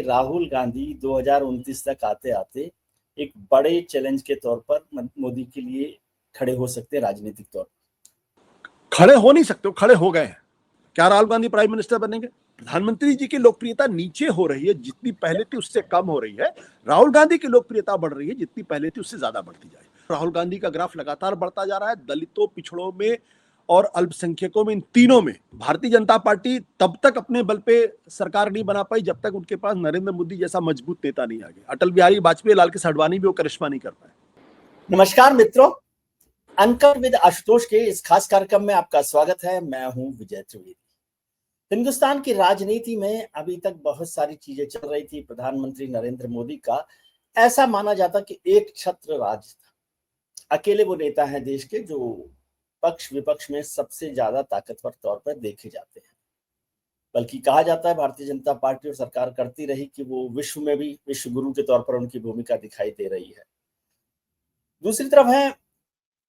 राहुल गांधी 2029 तक आते आते एक बड़े चैलेंज के तौर पर मोदी के लिए खड़े हो सकते हैं राजनीतिक तौर पर? खड़े हो नहीं सकते, खड़े हो गए हैं। क्या राहुल गांधी प्राइम मिनिस्टर बनेंगे? प्रधानमंत्री जी की लोकप्रियता नीचे हो रही है, जितनी पहले थी उससे कम हो रही है। राहुल गांधी की लोकप्रियता बढ़ रही है, जितनी पहले थी उससे ज्यादा बढ़ती जाए। राहुल गांधी का ग्राफ लगातार बढ़ता जा रहा है। दलितों, पिछड़ों में और अल्पसंख्यकों में, इन तीनों में भारतीय जनता पार्टी तब तक अपने बल पे सरकार नहीं बना पाई जब तक उनके पास नरेंद्र मोदी जैसा मजबूत नेता नहीं आ गया। अटल बिहारी वाजपेयी, लाल कृष्ण आडवाणी भी वो करिश्मा नहीं कर पाए। नमस्कार मित्रों, अंकर विद आशुतोष के इस खास कार्यक्रम में आपका स्वागत है। मैं हूं विजय त्रिवेदी। हिंदुस्तान की राजनीति में अभी तक बहुत सारी चीजें चल रही थी। प्रधानमंत्री नरेंद्र मोदी का ऐसा माना जाता कि एक छत्र राज था। अकेले वो नेता है देश के जो पक्ष विपक्ष में सबसे ज्यादा ताकतवर तौर पर देखे जाते हैं। बल्कि कहा जाता है भारतीय जनता पार्टी और सरकार करती रही कि वो विश्व में भी विश्व गुरु के तौर पर उनकी भूमिका दिखाई दे रही है। दूसरी तरफ है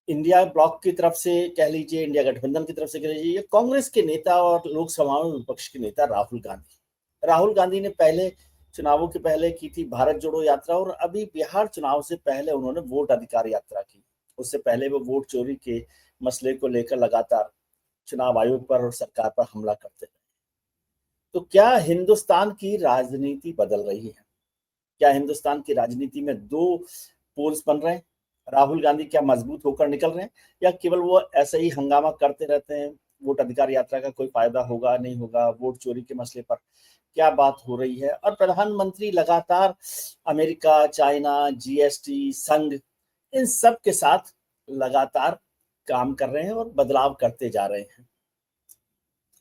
इंडिया ब्लॉक की तरफ से कह लीजिए, इंडिया गठबंधन की तरफ से कह लीजिए, कांग्रेस के नेता और लोकसभा में विपक्ष के नेता राहुल गांधी ने पहले चुनावों के पहले की थी भारत जोड़ो यात्रा, और अभी बिहार चुनाव से पहले उन्होंने वोट अधिकार यात्रा की। उससे पहले वो वोट चोरी के मसले को लेकर लगातार चुनाव आयोग पर और सरकार पर हमला करते रहे। तो क्या हिंदुस्तान की राजनीति बदल रही है? क्या हिंदुस्तान की राजनीति में दो पोल्स बन रहे हैं? राहुल गांधी क्या मजबूत होकर निकल रहे हैं, या केवल वो ऐसे ही हंगामा करते रहते हैं? वोट अधिकार यात्रा का कोई फायदा होगा नहीं होगा? वोट चोरी के मसले पर क्या बात हो रही है? और प्रधानमंत्री लगातार अमेरिका, चाइना, जीएसटी, संघ, इन सब के साथ लगातार काम कर रहे हैं और बदलाव करते जा रहे हैं।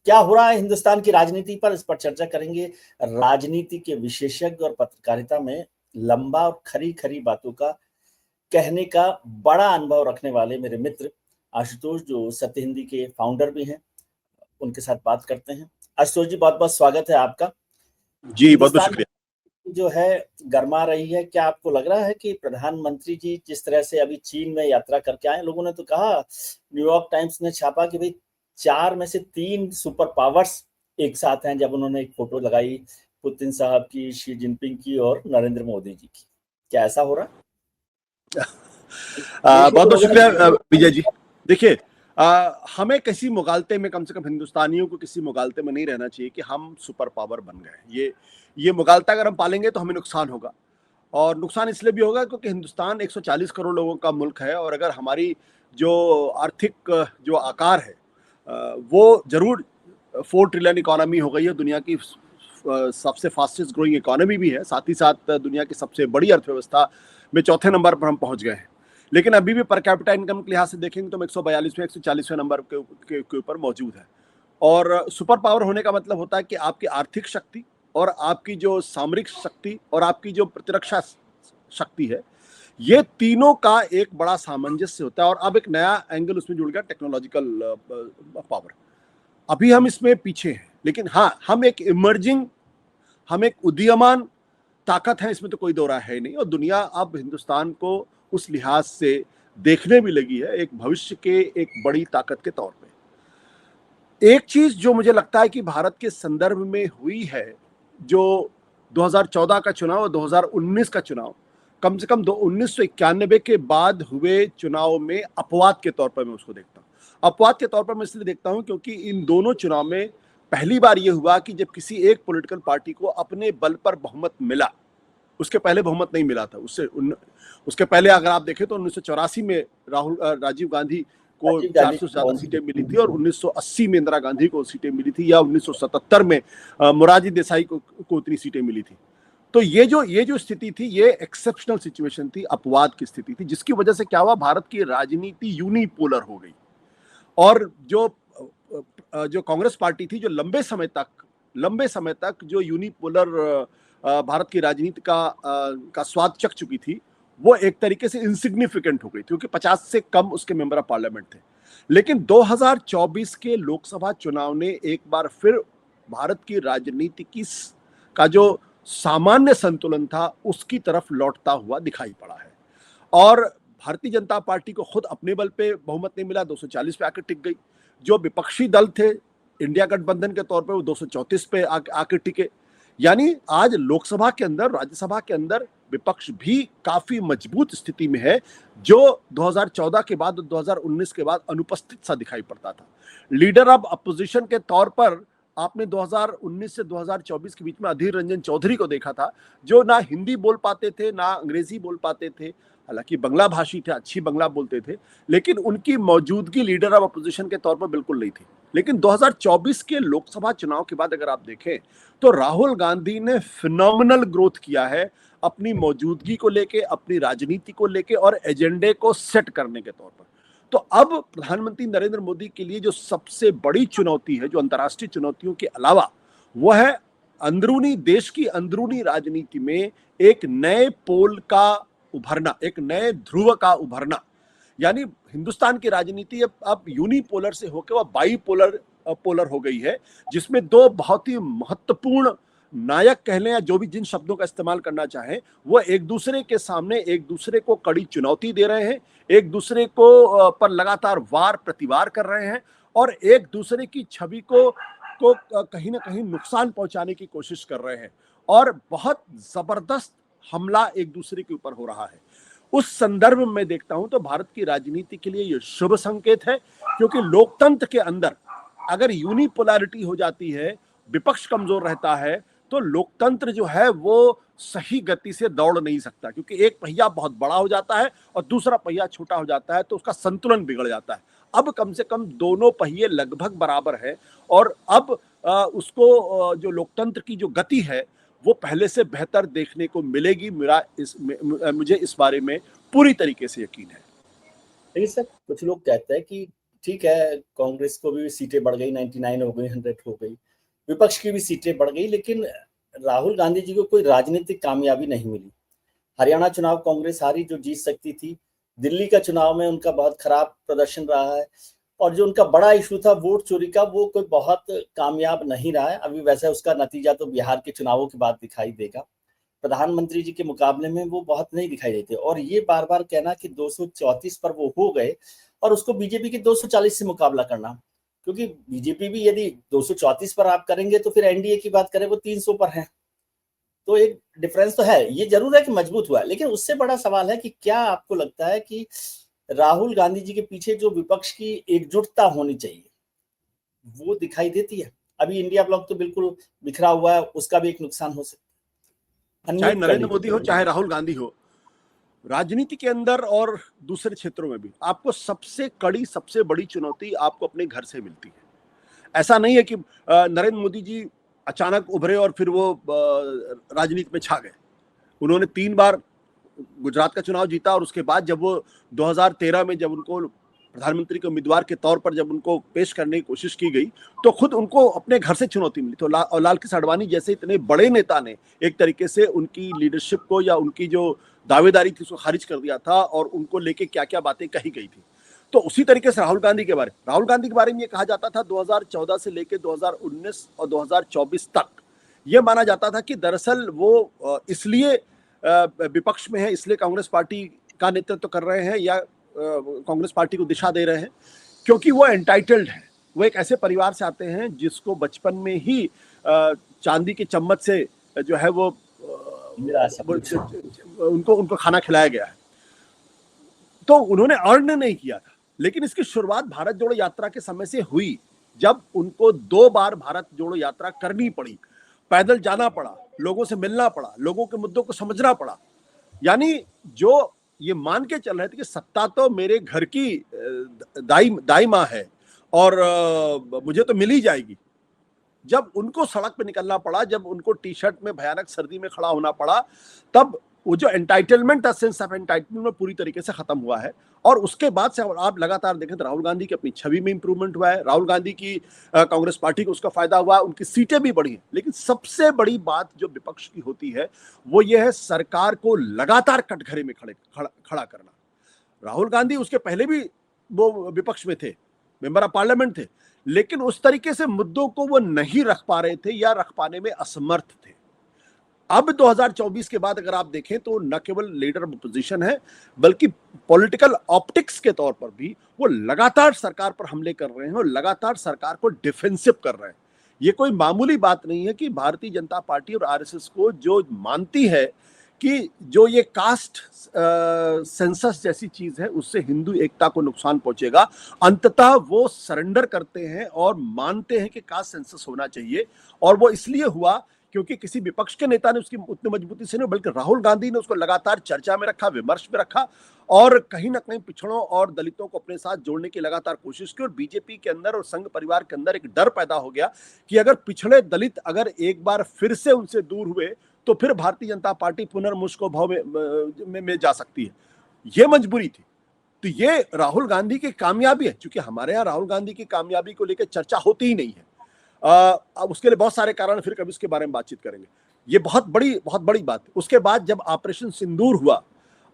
क्या हो रहा है हिंदुस्तान की राजनीति पर, इस पर चर्चा करेंगे। राजनीति के विशेषज्ञ और पत्रकारिता में लंबा और खरी खरी बातों का कहने का बड़ा अनुभव रखने वाले मेरे मित्र आशुतोष, जो सत्य हिंदी के फाउंडर भी हैं, उनके साथ बात करते हैं। आशुतोष जी, बहुत बहुत स्वागत है आपका। जी, बहुत बहुत शुक्रिया। जो है गर्मा रही है, क्या आपको लग रहा है कि प्रधानमंत्री जी जिस तरह से अभी चीन में यात्रा करके आए, लोगों ने तो कहा, न्यूयॉर्क टाइम्स ने छापा कि भाई 4 में से 3 सुपर पावर्स एक साथ हैं, जब उन्होंने एक फोटो लगाई पुतिन साहब की, शी जिनपिंग की और नरेंद्र मोदी जी की। क्या ऐसा हो रहा है? बहुत बहुत शुक्रिया विजय जी। देखिए, हमें किसी मुगालते में, कम से कम हिंदुस्तानियों को किसी मुगालते में नहीं रहना चाहिए कि हम सुपर पावर बन गए। ये मुगालता अगर हम पालेंगे तो हमें नुकसान होगा, और नुकसान इसलिए भी होगा क्योंकि हिंदुस्तान 140 करोड़ लोगों का मुल्क है, और अगर हमारी जो आर्थिक जो आकार है वो जरूर 4 ट्रिलियन इकोनॉमी हो गई है, दुनिया की सबसे फास्टेस्ट ग्रोइंग इकोनॉमी भी है, साथ ही साथ दुनिया की सबसे बड़ी अर्थव्यवस्था में चौथे नंबर पर हम पहुंच गए हैं। लेकिन अभी भी पर कैपिटा इनकम के लिहाज से देखेंगे तो हम 142वें 140वें नंबर के ऊपर मौजूद है। और सुपर पावर होने का मतलब होता है कि आपकी आर्थिक शक्ति और आपकी जो सामरिक शक्ति और आपकी जो प्रतिरक्षा शक्ति है, ये तीनों का एक बड़ा सामंजस्य होता है। और अब एक नया एंगल उसमें जुड़ गया, टेक्नोलॉजिकल पावर। अभी हम इसमें पीछे हैं, लेकिन हाँ, हम एक उदीयमान ताकत है, इसमें तो कोई दो राय है नहीं। और दुनिया अब हिंदुस्तान को उस लिहाज से देखने भी लगी है, एक भविष्य के एक बड़ी ताकत के तौर पे। एक चीज जो मुझे लगता है कि भारत के संदर्भ में हुई है, जो 2014 का चुनाव और 2019 का चुनाव, कम से कम 1991 के बाद हुए चुनाव में अपवाद के तौर पर मैं उसको देखता हूँ। अपवाद के तौर पर मैं इसलिए देखता हूँ क्योंकि इन दोनों चुनाव में पहली बार यह हुआ कि जब किसी एक पॉलिटिकल पार्टी को अपने बल पर बहुमत मिला। उसके पहले बहुमत नहीं मिला था। उसके पहले अगर आप देखें तो 1984 में राजीव गांधी को 400 से ज्यादा सीटें मिली थी, और 1980 में इंदिरा गांधी को सीटें मिली थी, या 1977 में मोरारजी देसाई को उतनी सीटें मिली थी। तो ये जो स्थिति थी, ये एक्सेप्शनल सिचुएशन थी, अपवाद की स्थिति थी, जिसकी वजह से क्या हुआ, भारत की राजनीति यूनिपोलर हो गई। और जो कांग्रेस पार्टी थी, जो लंबे समय तक जो यूनिपोलर भारत की राजनीति का स्वाद चख चुकी थी, वो एक तरीके से इनसिग्निफिकेंट हो गई, क्योंकि 50 से कम उसके मेंबर ऑफ पार्लियामेंट थे। लेकिन 2024 के लोकसभा चुनाव ने एक बार फिर भारत की राजनीति का जो सामान्य संतुलन था, उसकी तरफ लौटता हुआ दिखाई पड़ा है। और भारतीय जनता पार्टी को खुद अपने बल पे बहुमत नहीं मिला, 240 पे आकर टिक गई। जो विपक्षी दल थे इंडिया गठबंधन के तौर पे, वो 234 पे आकर टिके। यानी आज लोकसभा के अंदर, राज्यसभा के अंदर विपक्ष भी काफी मजबूत स्थिति में है, जो 2014 के बाद और 2019 के बाद अनुपस्थित सा दिखाई पड़ता था। लीडर ऑफ अपोजिशन के तौर पर आपने 2019 से 2024 के बीच में अधीर रंजन चौधरी को देखा था, जो ना हिंदी बोल पाते थे ना अंग्रेजी बोल पाते थे, हालांकि बंगला भाषी थे, अच्छी बंगला बोलते थे, लेकिन उनकी मौजूदगी लीडर ऑफ अपोजिशन के तौर पर बिल्कुल नहीं थी। लेकिन 2024 के लोकसभा चुनाव के बाद अगर आप देखें तो राहुल गांधी ने फिनोमिनल ग्रोथ किया है अपनी मौजूदगी को लेके, अपनी राजनीति को लेके और एजेंडे को सेट करने के तौर पर। तो अब प्रधानमंत्री नरेंद्र मोदी के लिए जो सबसे बड़ी चुनौती है, जो अंतर्राष्ट्रीय चुनौतियों के अलावा, वो है अंदरूनी, देश की अंदरूनी राजनीति में एक नए पोल का उभरना, एक नए ध्रुव का उभरना। यानी हिंदुस्तान की राजनीति अब यूनिपोलर से होकर वह बाईपोलर पोलर हो गई है, जिसमें दो बहुत ही महत्वपूर्ण नायक कह लें या जो भी जिन शब्दों का इस्तेमाल करना चाहें, वो एक दूसरे के सामने एक दूसरे को कड़ी चुनौती दे रहे हैं, एक दूसरे को पर लगातार वार प्रतिवार कर रहे हैं और एक दूसरे की छवि को कहीं ना कहीं नुकसान पहुंचाने की कोशिश कर रहे हैं और बहुत जबरदस्त हमला एक दूसरे के ऊपर हो रहा है। उस संदर्भ में देखता हूं तो भारत की राजनीति के लिए यह शुभ संकेत है, क्योंकि लोकतंत्र के अंदर अगर यूनिपोलैरिटी हो जाती है, विपक्ष कमजोर रहता है, तो लोकतंत्र जो है वो सही गति से दौड़ नहीं सकता, क्योंकि एक पहिया बहुत बड़ा हो जाता है और दूसरा पहिया छोटा हो जाता है, तो उसका संतुलन बिगड़ जाता है। अब कम से कम दोनों पहिए लगभग बराबर है और अब उसको जो लोकतंत्र की जो गति है वो पहले से बेहतर देखने को मिलेगी। मुझे इस बारे में पूरी तरीके से यकीन है। देखिए सर, कुछ लोग कहते हैं कि ठीक है, कांग्रेस को भी सीटें बढ़ गई, 99 हो गई, 100 हो गई, विपक्ष की भी सीटें बढ़ गई, लेकिन राहुल गांधी जी को कोई राजनीतिक कामयाबी नहीं मिली। हरियाणा चुनाव कांग्रेस हारी जो जीत सकती थी, दिल्ली का चुनाव में उनका बहुत खराब प्रदर्शन रहा है और जो उनका बड़ा इशू था वोट चोरी का, वो कोई बहुत कामयाब नहीं रहा है। अभी वैसे उसका नतीजा तो बिहार के चुनावों के बाद दिखाई देगा। प्रधानमंत्री जी के मुकाबले में वो बहुत नहीं दिखाई देते और ये बार बार कहना कि 234 पर वो हो गए और उसको बीजेपी के 240 से मुकाबला करना, क्योंकि बीजेपी भी यदि 234 पर आप करेंगे तो फिर एनडीए की बात करें वो 300 पर है, तो एक डिफरेंस तो है। ये जरूर है कि मजबूत हुआ है, लेकिन उससे बड़ा सवाल है कि क्या आपको लगता है कि राहुल गांधी जी के पीछे जो विपक्ष की एकजुटता होनी चाहिए वो दिखाई देती है? अभी इंडिया ब्लॉक तो बिल्कुल बिखरा हुआ है, उसका भी एक नुकसान हो सकता है। चाहे नरेंद्र मोदी हो चाहे राहुल गांधी हो, राजनीति के अंदर और दूसरे क्षेत्रों में भी आपको सबसे कड़ी, सबसे बड़ी चुनौती आपको अपने घर से मिलती है। ऐसा नहीं है कि नरेंद्र मोदी जी अचानक उभरे और फिर वो राजनीति में छा गए। उन्होंने 3 बार गुजरात का चुनाव जीता और उसके बाद जब वो 2013 में जब उनको प्रधानमंत्री के उम्मीदवार के तौर पर जब उनको पेश करने की कोशिश की गई तो खुद उनको अपने घर से चुनौती मिली। तो लाल कृष्ण आडवाणी जैसे इतने बड़े नेता ने एक तरीके से उनकी लीडरशिप को या उनकी जो दावेदारी थी उसको खारिज कर दिया था और उनको लेके क्या क्या बातें कही गई थी। तो उसी तरीके से राहुल गांधी के बारे में ये कहा जाता था 2014 से लेकर 2019 और 2024 तक ये माना जाता था कि दरअसल वो इसलिए विपक्ष में है, इसलिए कांग्रेस पार्टी का नेतृत्व कर रहे हैं या कांग्रेस पार्टी को दिशा दे रहे हैं क्योंकि वो एंटाइटल्ड है। वो एक ऐसे परिवार से आते हैं जिसको बचपन में ही चांदी के चम्मच से जो है वो उनको खाना खिलाया गया है, तो उन्होंने अर्न नहीं किया था। लेकिन इसकी शुरुआत भारत जोड़ो यात्रा के समय से हुई, जब उनको 2 बार भारत जोड़ो यात्रा करनी पड़ी, पैदल जाना पड़ा, लोगों से मिलना पड़ा, लोगों के मुद्दों को समझना पड़ा। यानी जो ये मान के चल रहे थे कि सत्ता तो मेरे घर की दाई माँ है और मुझे तो मिल ही जाएगी, जब उनको सड़क पे निकलना पड़ा, जब उनको टी शर्ट में भयानक सर्दी में खड़ा होना पड़ा, तब वो जो एंटाइटलमेंट था, सेंस ऑफ एंटाइटलमेंट में पूरी तरीके से खत्म हुआ है। और उसके बाद से आप लगातार देखें तो राहुल गांधी की अपनी छवि में इंप्रूवमेंट हुआ है, राहुल गांधी की कांग्रेस पार्टी को उसका फायदा हुआ, उनकी सीटें भी बढ़ी हैं। लेकिन सबसे बड़ी बात जो विपक्ष की होती है वो ये है सरकार को लगातार कटघरे में खड़ा करना। राहुल गांधी उसके पहले भी वो विपक्ष में थे, मेंबर ऑफ पार्लियामेंट थे, लेकिन उस तरीके से मुद्दों को वो नहीं रख पा रहे थे या रख पाने में असमर्थ थे। अब 2024 के बाद अगर आप देखें तो न केवल लीडर ऑफ अपोजिशन है बल्कि पॉलिटिकल ऑप्टिक्स के तौर पर भी वो लगातार सरकार पर हमले कर रहे हैं और लगातार सरकार को डिफेंसिव कर रहे हैं। ये कोई मामूली बात नहीं है कि भारतीय जनता पार्टी और आरएसएस को जो मानती है कि जो ये कास्ट सेंसस जैसी चीज है उससे हिंदू एकता को नुकसान पहुंचेगा, अंततः वो सरेंडर करते हैं और मानते हैं कि कास्ट सेंसस होना चाहिए। और वो इसलिए हुआ क्योंकि किसी विपक्ष के नेता ने उसकी उतनी मजबूती से नहीं, बल्कि राहुल गांधी ने उसको लगातार चर्चा में रखा, विमर्श में रखा, और कहीं ना कहीं पिछड़ों और दलितों को अपने साथ जोड़ने की लगातार कोशिश की। और बीजेपी के अंदर और संघ परिवार के अंदर एक डर पैदा हो गया कि अगर पिछड़े दलित अगर एक बार फिर से उनसे दूर हुए तो फिर भारतीय जनता पार्टी पुनर्मुस्को भाव में जा सकती है। ये मजबूरी थी। तो ये राहुल गांधी की कामयाबी है, क्योंकि हमारे यहाँ राहुल गांधी की कामयाबी को लेकर चर्चा होती ही नहीं है। अब उसके लिए बहुत सारे कारण, फिर कभी इसके बारे में बातचीत करेंगे। ये बहुत बड़ी बात है। उसके बाद जब ऑपरेशन सिंदूर हुआ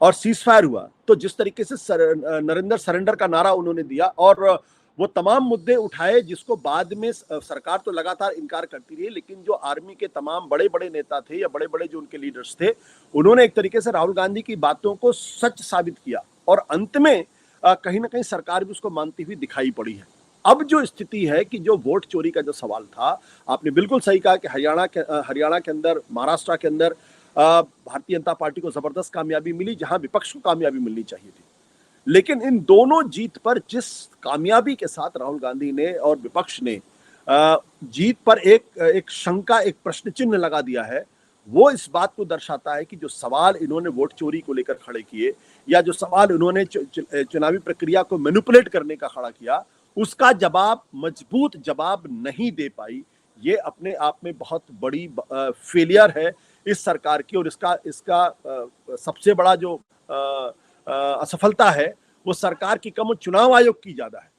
और सीज फायर हुआ, तो जिस तरीके से नरेंद्र सरेंडर का नारा उन्होंने दिया और वो तमाम मुद्दे उठाए जिसको बाद में सरकार तो लगातार इनकार करती रही, लेकिन जो आर्मी के तमाम बड़े बड़े नेता थे या बड़े बड़े जो उनके लीडर्स थे, उन्होंने एक तरीके से राहुल गांधी की बातों को सच साबित किया और अंत में कहीं ना कहीं सरकार भी उसको मानती हुई दिखाई पड़ी है। अब जो स्थिति है कि जो वोट चोरी का जो सवाल था, आपने बिल्कुल सही कहा कि हरियाणा के अंदर, महाराष्ट्र के अंदर भारतीय जनता पार्टी को जबरदस्त कामयाबी मिली, जहां विपक्ष को कामयाबी मिलनी चाहिए थी। लेकिन इन दोनों जीत पर जिस कामयाबी के साथ राहुल गांधी ने और विपक्ष ने जीत पर एक शंका, एक प्रश्न चिन्ह लगा दिया है, वो इस बात को दर्शाता है कि जो सवाल इन्होंने वोट चोरी को लेकर खड़े किए या जो सवाल इन्होंने चुनावी प्रक्रिया को मैनिपुलेट करने का खड़ा किया, उसका मजबूत जवाब नहीं दे पाई। ये अपने आप में बहुत बड़ी फेलियर है इस सरकार की। और इसका सबसे बड़ा जो असफलता है वो सरकार की कम, चुनाव आयोग की ज्यादा है।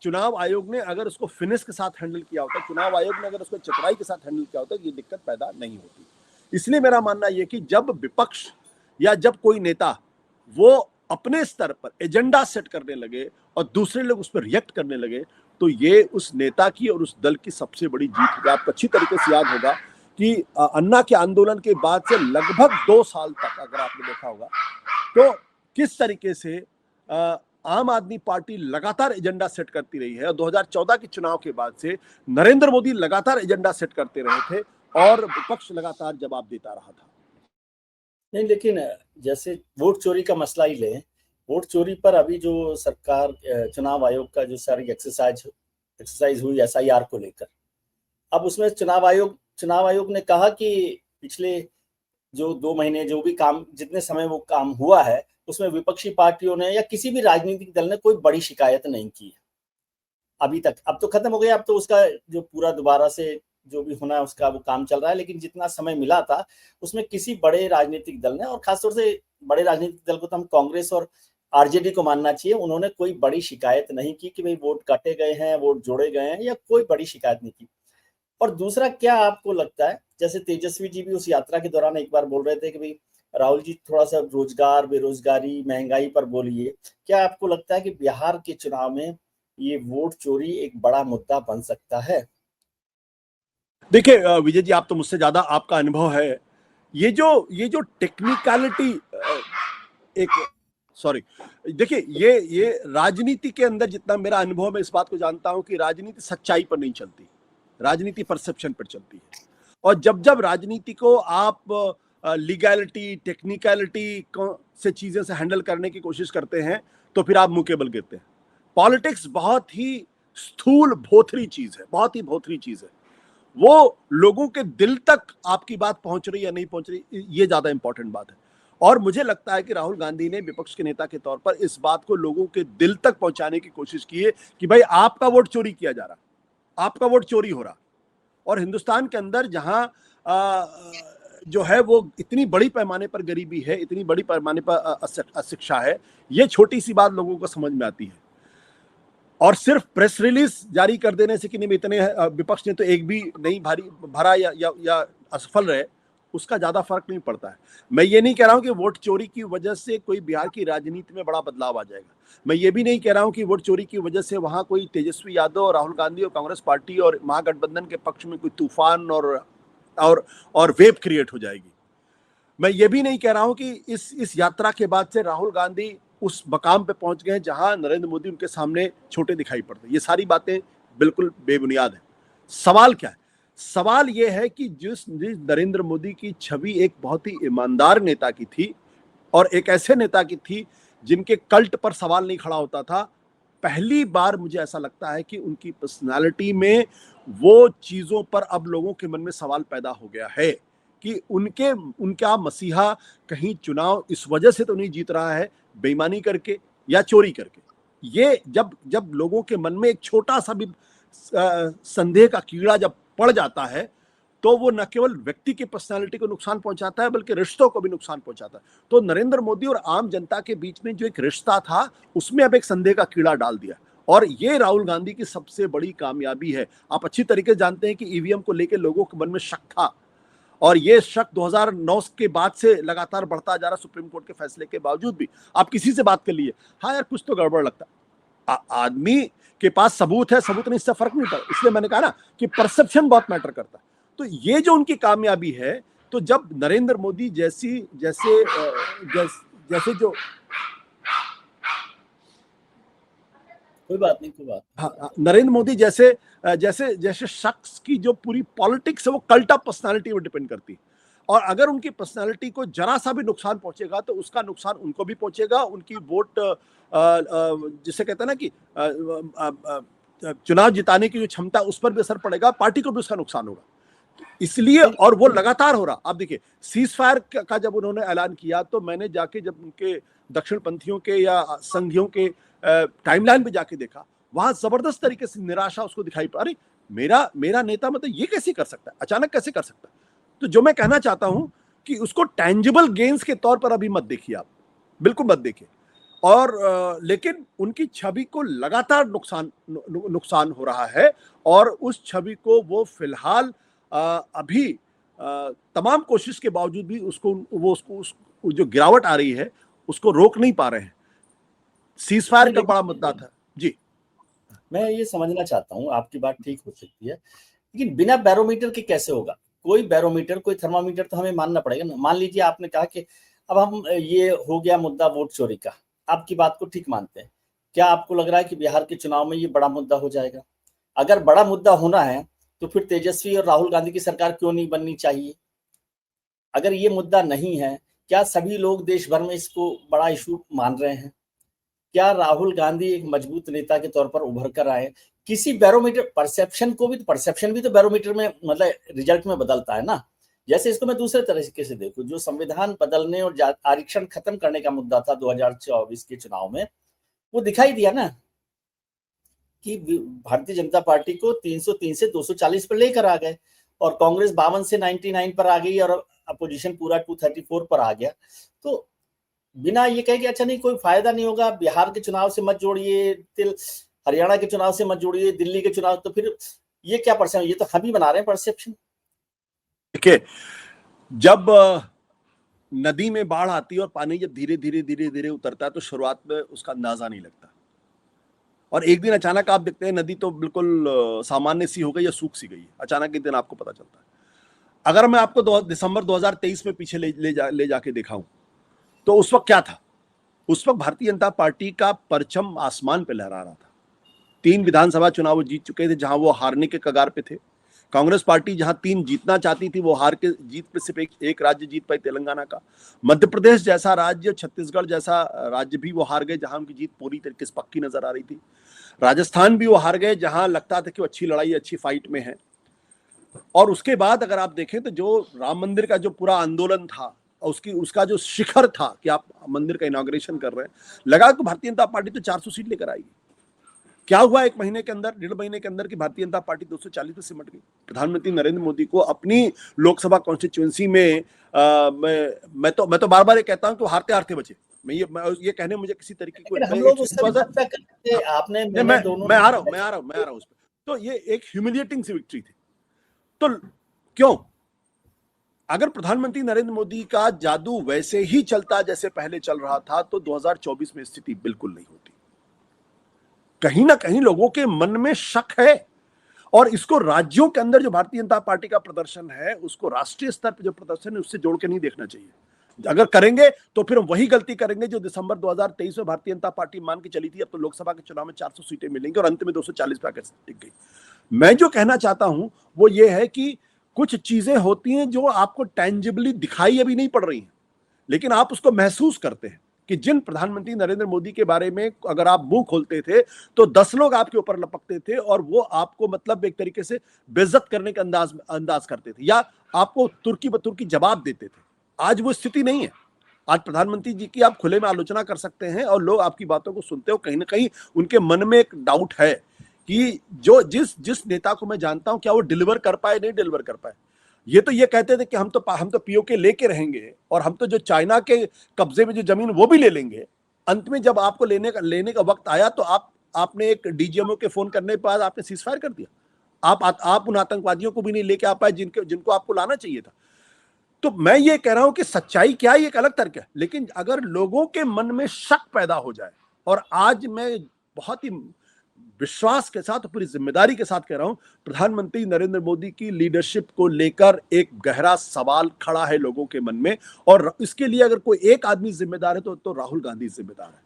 चुनाव आयोग ने अगर उसको फिनिश के साथ हैंडल किया होता, चुनाव आयोग ने अगर उसको चतुराई के साथ हैंडल किया होता, ये दिक्कत पैदा नहीं होती। इसलिए मेरा मानना यह कि जब विपक्ष या जब कोई नेता वो अपने स्तर पर एजेंडा सेट करने लगे और दूसरे लोग उस पर रिएक्ट करने लगे, तो ये उस नेता की और उस दल की सबसे बड़ी जीत होगी। आपको अच्छी तरीके से याद होगा कि अन्ना के आंदोलन के बाद से लगभग 2 साल तक अगर आपने देखा होगा तो किस तरीके से आम आदमी पार्टी लगातार एजेंडा सेट करती रही है। और 2014 के चुनाव के बाद से नरेंद्र मोदी लगातार एजेंडा सेट करते रहे थे और विपक्ष लगातार जवाब देता रहा था। नहीं, लेकिन जैसे वोट चोरी का मसला ही लें, वोट चोरी पर अभी जो सरकार, चुनाव आयोग का जो सारी एक्सरसाइज हुई SIR को लेकर, अब उसमें चुनाव आयोग ने कहा कि पिछले जो 2 महीने जो भी काम, जितने समय वो काम हुआ है, उसमें विपक्षी पार्टियों ने या किसी भी राजनीतिक दल ने कोई बड़ी शिकायत नहीं की अभी तक। अब तो खत्म हो गया, अब तो उसका जो पूरा दोबारा से जो भी होना है उसका वो काम चल रहा है। लेकिन जितना समय मिला था उसमें किसी बड़े राजनीतिक दल ने, और खासतौर से बड़े राजनीतिक दल को तो हम कांग्रेस और RJD को मानना चाहिए, उन्होंने कोई बड़ी शिकायत नहीं की कि भाई वोट काटे गए हैं, वोट जोड़े गए हैं, या कोई बड़ी शिकायत नहीं की। और दूसरा, क्या आपको लगता है, जैसे तेजस्वी जी भी उस यात्रा के दौरान एक बार बोल रहे थे कि भाई राहुल जी थोड़ा सा रोजगार, बेरोजगारी, महंगाई पर बोलिए, क्या आपको लगता है कि बिहार के चुनाव में ये वोट चोरी एक बड़ा मुद्दा बन सकता है? देखिए विजय जी, आप तो मुझसे ज्यादा आपका अनुभव है। ये जो टेक्निकलिटी देखिए, ये राजनीति के अंदर जितना मेरा अनुभव, मैं इस बात को जानता हूं कि राजनीति सच्चाई पर नहीं चलती, राजनीति परसेप्शन पर चलती है। और जब राजनीति को आप लीगैलिटी, टेक्निकलिटी से चीजें से हैंडल करने की कोशिश करते हैं तो फिर आप मुंह के बल गिरते हैं। पॉलिटिक्स बहुत ही स्थूल, भोथरी चीज है, बहुत ही भोथरी चीज है। वो लोगों के दिल तक आपकी बात पहुंच रही या नहीं पहुंच रही, ये ज्यादा इंपॉर्टेंट बात है। और मुझे लगता है कि राहुल गांधी ने विपक्ष के नेता के तौर पर इस बात को लोगों के दिल तक पहुंचाने की कोशिश की है कि भाई आपका वोट चोरी किया जा रहा, आपका वोट चोरी हो रहा। और हिंदुस्तान के अंदर जहां जो है वो इतनी बड़ी पैमाने पर गरीबी है, इतनी बड़ी पैमाने पर अशिक्षा है, ये छोटी सी बात लोगों को समझ में आती है। और सिर्फ प्रेस रिलीज जारी कर देने से कि नहीं, इतने विपक्ष ने तो एक भी नहीं भरा या असफल रहे, उसका ज्यादा फर्क नहीं पड़ता है। मैं ये नहीं कह रहा हूं कि वोट चोरी की वजह से कोई बिहार की राजनीति में बड़ा बदलाव आ जाएगा। मैं ये भी नहीं कह रहा हूं कि वोट चोरी की वजह से वहां कोई तेजस्वी यादव और राहुल गांधी और कांग्रेस पार्टी और महागठबंधन के पक्ष में कोई तूफान और वेव क्रिएट हो जाएगी। मैं ये भी नहीं कह रहा हूं कि इस यात्रा के बाद से राहुल गांधी उस मकाम पे पहुंच गए जहां नरेंद्र मोदी उनके सामने छोटे दिखाई पड़ते। ये सारी बातें बिल्कुल बेबुनियाद है। सवाल क्या है? सवाल यह है कि जिस नरेंद्र मोदी की छवि एक बहुत ही ईमानदार नेता की थी और एक ऐसे नेता की थी जिनके कल्ट पर सवाल नहीं खड़ा होता था, पहली बार मुझे ऐसा लगता है कि उनकी पर्सनालिटी में वो चीजों पर अब लोगों के मन में सवाल पैदा हो गया है कि उनका मसीहा कहीं चुनाव इस वजह से तो नहीं जीत रहा है बेईमानी करके या चोरी करके। ये जब लोगों के मन में एक छोटा सा भी संदेह का कीड़ा जब पड़ जाता है तो वो न केवल व्यक्ति की पर्सनालिटी को नुकसान पहुंचाता है बल्कि रिश्तों को भी नुकसान पहुंचाता है। तो नरेंद्र मोदी और आम जनता के बीच में जो एक रिश्ता था उसमें अब एक संदेह का कीड़ा डाल दिया और ये राहुल गांधी की सबसे बड़ी कामयाबी है। आप अच्छी तरीके से जानते हैं कि ईवीएम को लेकर लोगों के मन में शक था और ये शक 2009 के बाद से लगातार बढ़ता जा रहा, सुप्रीम कोर्ट के फैसले के बावजूद भी। आप किसी से बात कर लिए, हाँ यार कुछ तो गड़बड़ लगता। आदमी के पास सबूत है, सबूत नहीं, इससे फर्क नहीं पड़ता। इसलिए मैंने कहा ना कि परसेप्शन बहुत मैटर करता है। तो ये जो उनकी कामयाबी है, तो जब नरेंद्र मोदी जैसे जो कोई बात नहीं। हाँ, नरेंद्र मोदी जैसे शख्स की जो पूरी पॉलिटिक्स है वो कल्ट ऑफ पर्सनालिटी पर डिपेंड करती है और अगर उनकी पर्सनालिटी को जरा सा भी नुकसान पहुंचेगा तो उसका नुकसान उनको भी पहुंचेगा। उनकी वोट जिसे कहते हैं ना कि चुनाव जिताने की जो क्षमता उस पर भी असर पड़ेगा, पार्टी को भी उसका नुकसान होगा। इसलिए और वो लगातार हो रहा। आप देखिए सीज फायर का जब उन्होंने ऐलान किया तो मैंने जाके जब उनके दक्षिण पंथियों के या संघियों के टाइमलाइन पे जाके देखा, वहां जबरदस्त तरीके से निराशा उसको दिखाई पड़। अरे मेरा नेता मतलब ये कैसे कर सकता है, अचानक कैसे कर सकता है। तो जो मैं कहना चाहता हूं कि उसको टेंजिबल गेन्स के तौर पर अभी मत देखिए, आप बिल्कुल मत देखिए। और लेकिन उनकी छवि को लगातार नुकसान हो रहा है और उस छवि को वो फिलहाल अभी तमाम कोशिश के बावजूद भी उसको जो गिरावट आ रही है उसको रोक नहीं पा रहे हैं। सीज फायर का बड़ा मुद्दा था जी। मैं ये समझना चाहता हूँ, आपकी बात ठीक हो सकती है लेकिन बिना बैरोमीटर के कैसे होगा। कोई बैरोमीटर, कोई थर्मामीटर तो हमें मानना पड़ेगा ना। मान लीजिए आपने कहा कि अब हम ये हो गया मुद्दा वोट चोरी का, आपकी बात को ठीक मानते हैं। क्या आपको लग रहा है कि बिहार के चुनाव में ये बड़ा मुद्दा हो जाएगा? अगर बड़ा मुद्दा होना है तो फिर तेजस्वी और राहुल गांधी की सरकार क्यों नहीं बननी चाहिए? अगर ये मुद्दा नहीं है, क्या सभी लोग देश भर में इसको बड़ा इशू मान रहे हैं? क्या राहुल गांधी एक मजबूत नेता के तौर पर उभर कर आए? किसी बैरोमीटर, परसेप्शन भी तो बैरोमीटर में मतलब रिजल्ट में बदलता है ना। जैसे इसको मैं दूसरे तरीके से देखूं, जो संविधान बदलने और आरक्षण खत्म करने का मुद्दा था 2024 के चुनाव में, वो दिखाई दिया ना कि भारतीय जनता पार्टी को 303 से 240 पर लेकर आ गए और कांग्रेस 52 से 99 पर आ गई और अपोजिशन पूरा 234 पर आ गया। तो बिना ये कहे कि अच्छा नहीं कोई फायदा नहीं होगा, बिहार के चुनाव से मत जोड़िए, हरियाणा के चुनाव से मत जोड़िए, दिल्ली के चुनाव, तो फिर ये क्या परसेप्शन? ये तो हम ही बना रहे हैं परसेप्शन। देखिए, जब नदी में बाढ़ आती है और पानी जब धीरे धीरे उतरता है तो शुरुआत में उसका अंदाजा नहीं लगता और एक दिन अचानक आप देखते हैं नदी तो बिल्कुल सामान्य सी हो गई या सूख सी गई, अचानक एक दिन आपको पता चलता है। अगर मैं आपको दिसंबर 2023 में पीछे ले जाके दिखाऊं तो उस वक्त क्या था? उस वक्त भारतीय जनता पार्टी का परचम आसमान पे लहरा रहा था। 3 विधानसभा चुनाव जीत चुके थे जहां वो हारने के कगार पे थे। कांग्रेस पार्टी जहां 3 जीतना चाहती थी वो हार के जीत पे सिर्फ एक राज्य जीत पाई, तेलंगाना का। मध्य प्रदेश जैसा राज्य, छत्तीसगढ़ जैसा राज्य भी वो हार गए जहां उनकी जीत पूरी तरीके से पक्की नजर आ रही थी। राजस्थान भी वो हार गए जहां लगता था कि वो अच्छी लड़ाई, अच्छी फाइट में है। और उसके बाद अगर आप देखें तो जो राम मंदिर का जो पूरा आंदोलन था, उसका जो शिखर था कि आप मंदिर का इनॉग्रेशन कर रहे हैं, लगा कि भारतीय जनता पार्टी तो 400 सीट लेकर आएगी। क्या हुआ? 1 महीने के अंदर, 1.5 महीने के अंदर की भारतीय जनता पार्टी 240 पे सिमट गई। प्रधानमंत्री नरेंद्र मोदी को अपनी लोकसभा कॉन्स्टिट्यूएंसी में मैं तो बार-बार ये कहता हूं कि हारते बचे। मैं ये कहने मुझे किसी तरीके को हम लोग उससे चर्चा करते, आपने मैंने दोनों मैं आ रहा हूं उस पे। तो ये एक ह्यूमिलिएटिंग सी विक्ट्री थी। तो क्यों? अगर प्रधानमंत्री नरेंद्र मोदी का जादू वैसे ही चलता जैसे पहले चल रहा था तो 2024 में स्थिति बिल्कुल नहीं होती। कहीं ना कहीं लोगों के मन में शक है और इसको राज्यों के अंदर जो भारतीय जनता पार्टी का प्रदर्शन है उसको राष्ट्रीय स्तर पर जो प्रदर्शन है उससे जोड़ के नहीं देखना चाहिए। अगर करेंगे तो फिर वही गलती करेंगे जो दिसंबर 2023 में भारतीय जनता पार्टी मान के चली थी। अब तो लोकसभा के चुनाव में 400 सीटें मिलेंगी और अंत में 240 पे आकर टिक गई। मैं जो कहना चाहता हूं वो ये है कि कुछ चीजें होती हैं जो आपको टेंजिबली दिखाई अभी नहीं पड़ रही हैं, लेकिन आप उसको महसूस करते हैं कि जिन प्रधानमंत्री नरेंद्र मोदी के बारे में अगर आप मुंह खोलते थे तो 10 लोग आपके ऊपर लपकते थे और वो आपको मतलब एक तरीके से बेइज्जत करने का अंदाज करते थे या आपको तुर्की बतुर्की जवाब देते थे। आज वो स्थिति नहीं है। आज प्रधानमंत्री जी की आप खुले में आलोचना कर सकते हैं और लोग आपकी बातों को सुनते हो, कहीं ना कहीं उनके मन में एक डाउट है कि जो जिस नेता को मैं जानता हूं क्या वो डिलीवर कर पाए नहीं डिलीवर कर पाए। ये तो ये कहते थे कि हम तो पीओके लेके रहेंगे और हम तो जो चाइना के कब्जे में जो जमीन वो भी ले लेंगे। अंत में जब आपको लेने का वक्त आया तो आपने एक डीजीएमओ के फोन करने के बाद आपने सीजफायर कर दिया। आप उन आतंकवादियों को भी नहीं लेके आ पाए जिनको आपको लाना चाहिए था। तो मैं ये कह रहा हूं कि सच्चाई क्या है ये एक अलग तर्क है, लेकिन अगर लोगों के मन में शक पैदा हो जाए, और आज मैं बहुत ही विश्वास के साथ और पूरी जिम्मेदारी के साथ कह रहा हूं, प्रधानमंत्री नरेंद्र मोदी की लीडरशिप को लेकर एक गहरा सवाल खड़ा है लोगों के मन में, और इसके लिए अगर कोई एक आदमी जिम्मेदार है तो राहुल गांधी जिम्मेदार है।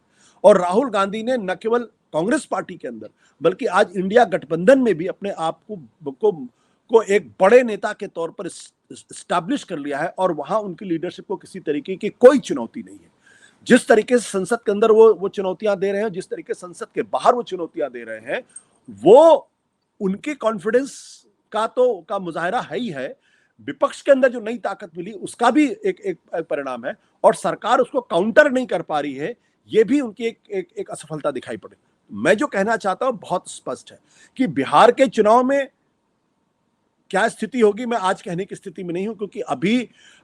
और राहुल गांधी ने न केवल कांग्रेस पार्टी के अंदर बल्कि आज इंडिया गठबंधन में भी अपने आप को एक बड़े नेता के तौर पर स्टैब्लिश कर लिया है, और वहां उनकी लीडरशिप को किसी तरीके की कोई चुनौती नहीं है। जिस तरीके से संसद के अंदर वो चुनौतियां दे रहे हैं, जिस तरीके से संसद के बाहर वो चुनौतियां दे रहे हैं, वो उनके कॉन्फिडेंस का मुजाहरा है ही है। विपक्ष के अंदर जो नई ताकत मिली उसका भी एक परिणाम है, और सरकार उसको काउंटर नहीं कर पा रही है, ये भी उनकी एक असफलता दिखाई पड़े। मैं जो कहना चाहता हूं बहुत स्पष्ट है कि बिहार के चुनाव में क्या स्थिति होगी मैं आज कहने की स्थिति में नहीं हूं, क्योंकि अभी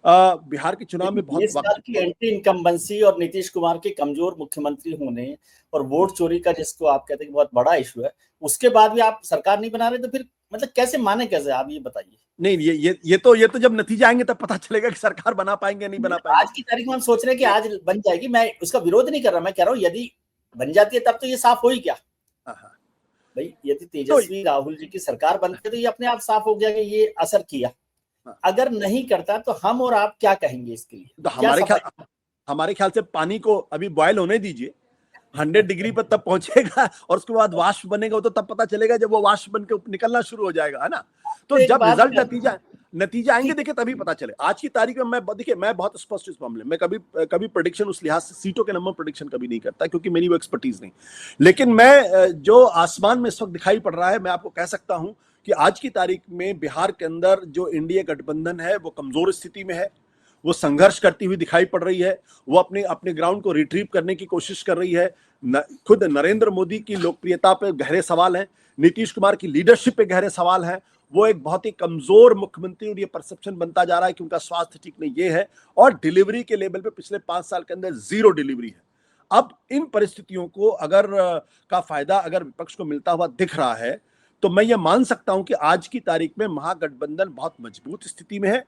बिहार के चुनाव में बहुत वक्त की एंटी इनकम्बेंसी और नीतीश कुमार के कमजोर मुख्यमंत्री होने और वोट चोरी का जिसको आप कहते हैं बहुत बड़ा इशू है, उसके बाद भी आप सरकार नहीं बना रहे, तो फिर मतलब कैसे माने, कैसे आप ये बताइए। नहीं, ये तो जब नतीजे आएंगे तब पता चलेगा कि सरकार बना पाएंगे नहीं बना पाएंगे। आज की तारीख में हम सोच रहे हैं कि आज बन जाएगी, मैं उसका विरोध नहीं कर रहा, मैं कह रहा हूँ यदि बन जाती है तब तो ये साफ हो ही क्या भाई। यदि तेजस्वी राहुल जी की सरकार बनती है तो ये अपने आप साफ हो गया कि ये असर किया। अगर नहीं करता तो हम और आप क्या कहेंगे इसके लिए? तो हमारे ख्याल से पानी को अभी बॉयल होने दीजिए, 100 डिग्री पर तब पहुंचेगा और उसके बाद वाष्प बनेगा, तो तब पता चलेगा जब वो वाष्प बन के निकलना शुरू हो जाएगा, है ना। तो जब रिजल्ट नतीजा आएंगे देखिए तभी पता चले। आज की तारीख में मैं बहुत स्पष्ट इस मामले में कभी प्रेडिक्शन उस लिहाज से सीटों के नंबर प्रेडिक्शन कभी नहीं करता, क्योंकि मेरी वो एक्सपर्टीज नहीं। लेकिन मैं जो आसमान में इस वक्त दिखाई पड़ रहा है, मैं आपको कह सकता हूं कि आज की तारीख में बिहार के अंदर जो एनडीए गठबंधन है वो कमजोर स्थिति में है, वो संघर्ष करती हुई दिखाई पड़ रही है, वो अपने ग्राउंड को रिट्रीव करने की कोशिश कर रही है। खुद नरेंद्र मोदी की लोकप्रियता पे गहरे सवाल हैं, नीतीश कुमार की लीडरशिप पे गहरे सवाल हैं। वो एक बहुत ही कमजोर मुख्यमंत्री, और ये परसेप्शन बनता जा रहा है कि उनका स्वास्थ्य ठीक नहीं, ये है। और डिलीवरी के लेवल पे पिछले 5 साल के अंदर 0 डिलीवरी है। अब इन परिस्थितियों को का फायदा अगर विपक्ष को मिलता हुआ दिख रहा है, तो मैं ये मान सकता हूं कि आज की तारीख में महागठबंधन बहुत मजबूत स्थिति में है।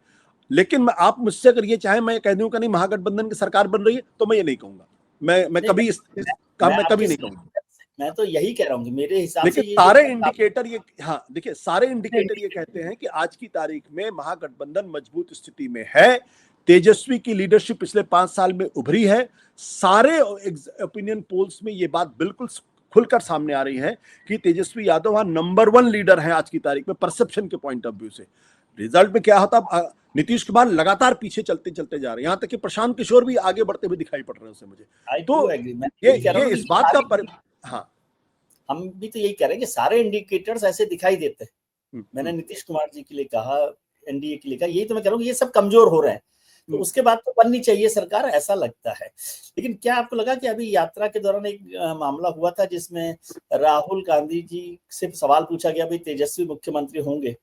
लेकिन आप मुझसे अगर ये चाहे मैं कह दूं कि नहीं महागठबंधन की सरकार बन रही है, तो मैं ये नहीं कहूंगा। मैं कभी नहीं कहूंगा। मैं तो यही कह रहा हूँ कि मेरे हिसाब से सारे इंडिकेटर देखिए सारे इंडिकेटर ये कहते हैं कि आज की तारीख में महागठबंधन मजबूत स्थिति में है। तेजस्वी की लीडरशिप पिछले 5 साल में उभरी है। सारे ओपिनियन पोल्स में ये बात बिल्कुल खुलकर सामने आ रही है कि तेजस्वी यादव वहां नंबर 1 लीडर है आज की तारीख में, परसेप्शन के पॉइंट ऑफ व्यू से। रिजल्ट में क्या होता, नीतीश कुमार लगातार पीछे चलते जा रहे हैं, यहां तक कि प्रशांत किशोर भी आगे बढ़ते हुए दिखाई पड़ रहे हैं उससे मुझे। तो ये इस बात का हम भी तो यही कह रहे हैं कि सारे इंडिकेटर्स ऐसे दिखाई देते हैं। मैंने नीतीश कुमार जी के लिए कहा, एनडीए के लिए कहा, यही तो मैं कह रहा हूँ ये सब कमजोर हो रहे हैं, तो उसके बाद तो बननी चाहिए सरकार, ऐसा लगता है। लेकिन क्या आपको लगा कि अभी यात्रा के दौरान एक मामला हुआ था जिसमें राहुल गांधी जी से सवाल पूछा गया भाई तेजस्वी मुख्यमंत्री होंगे,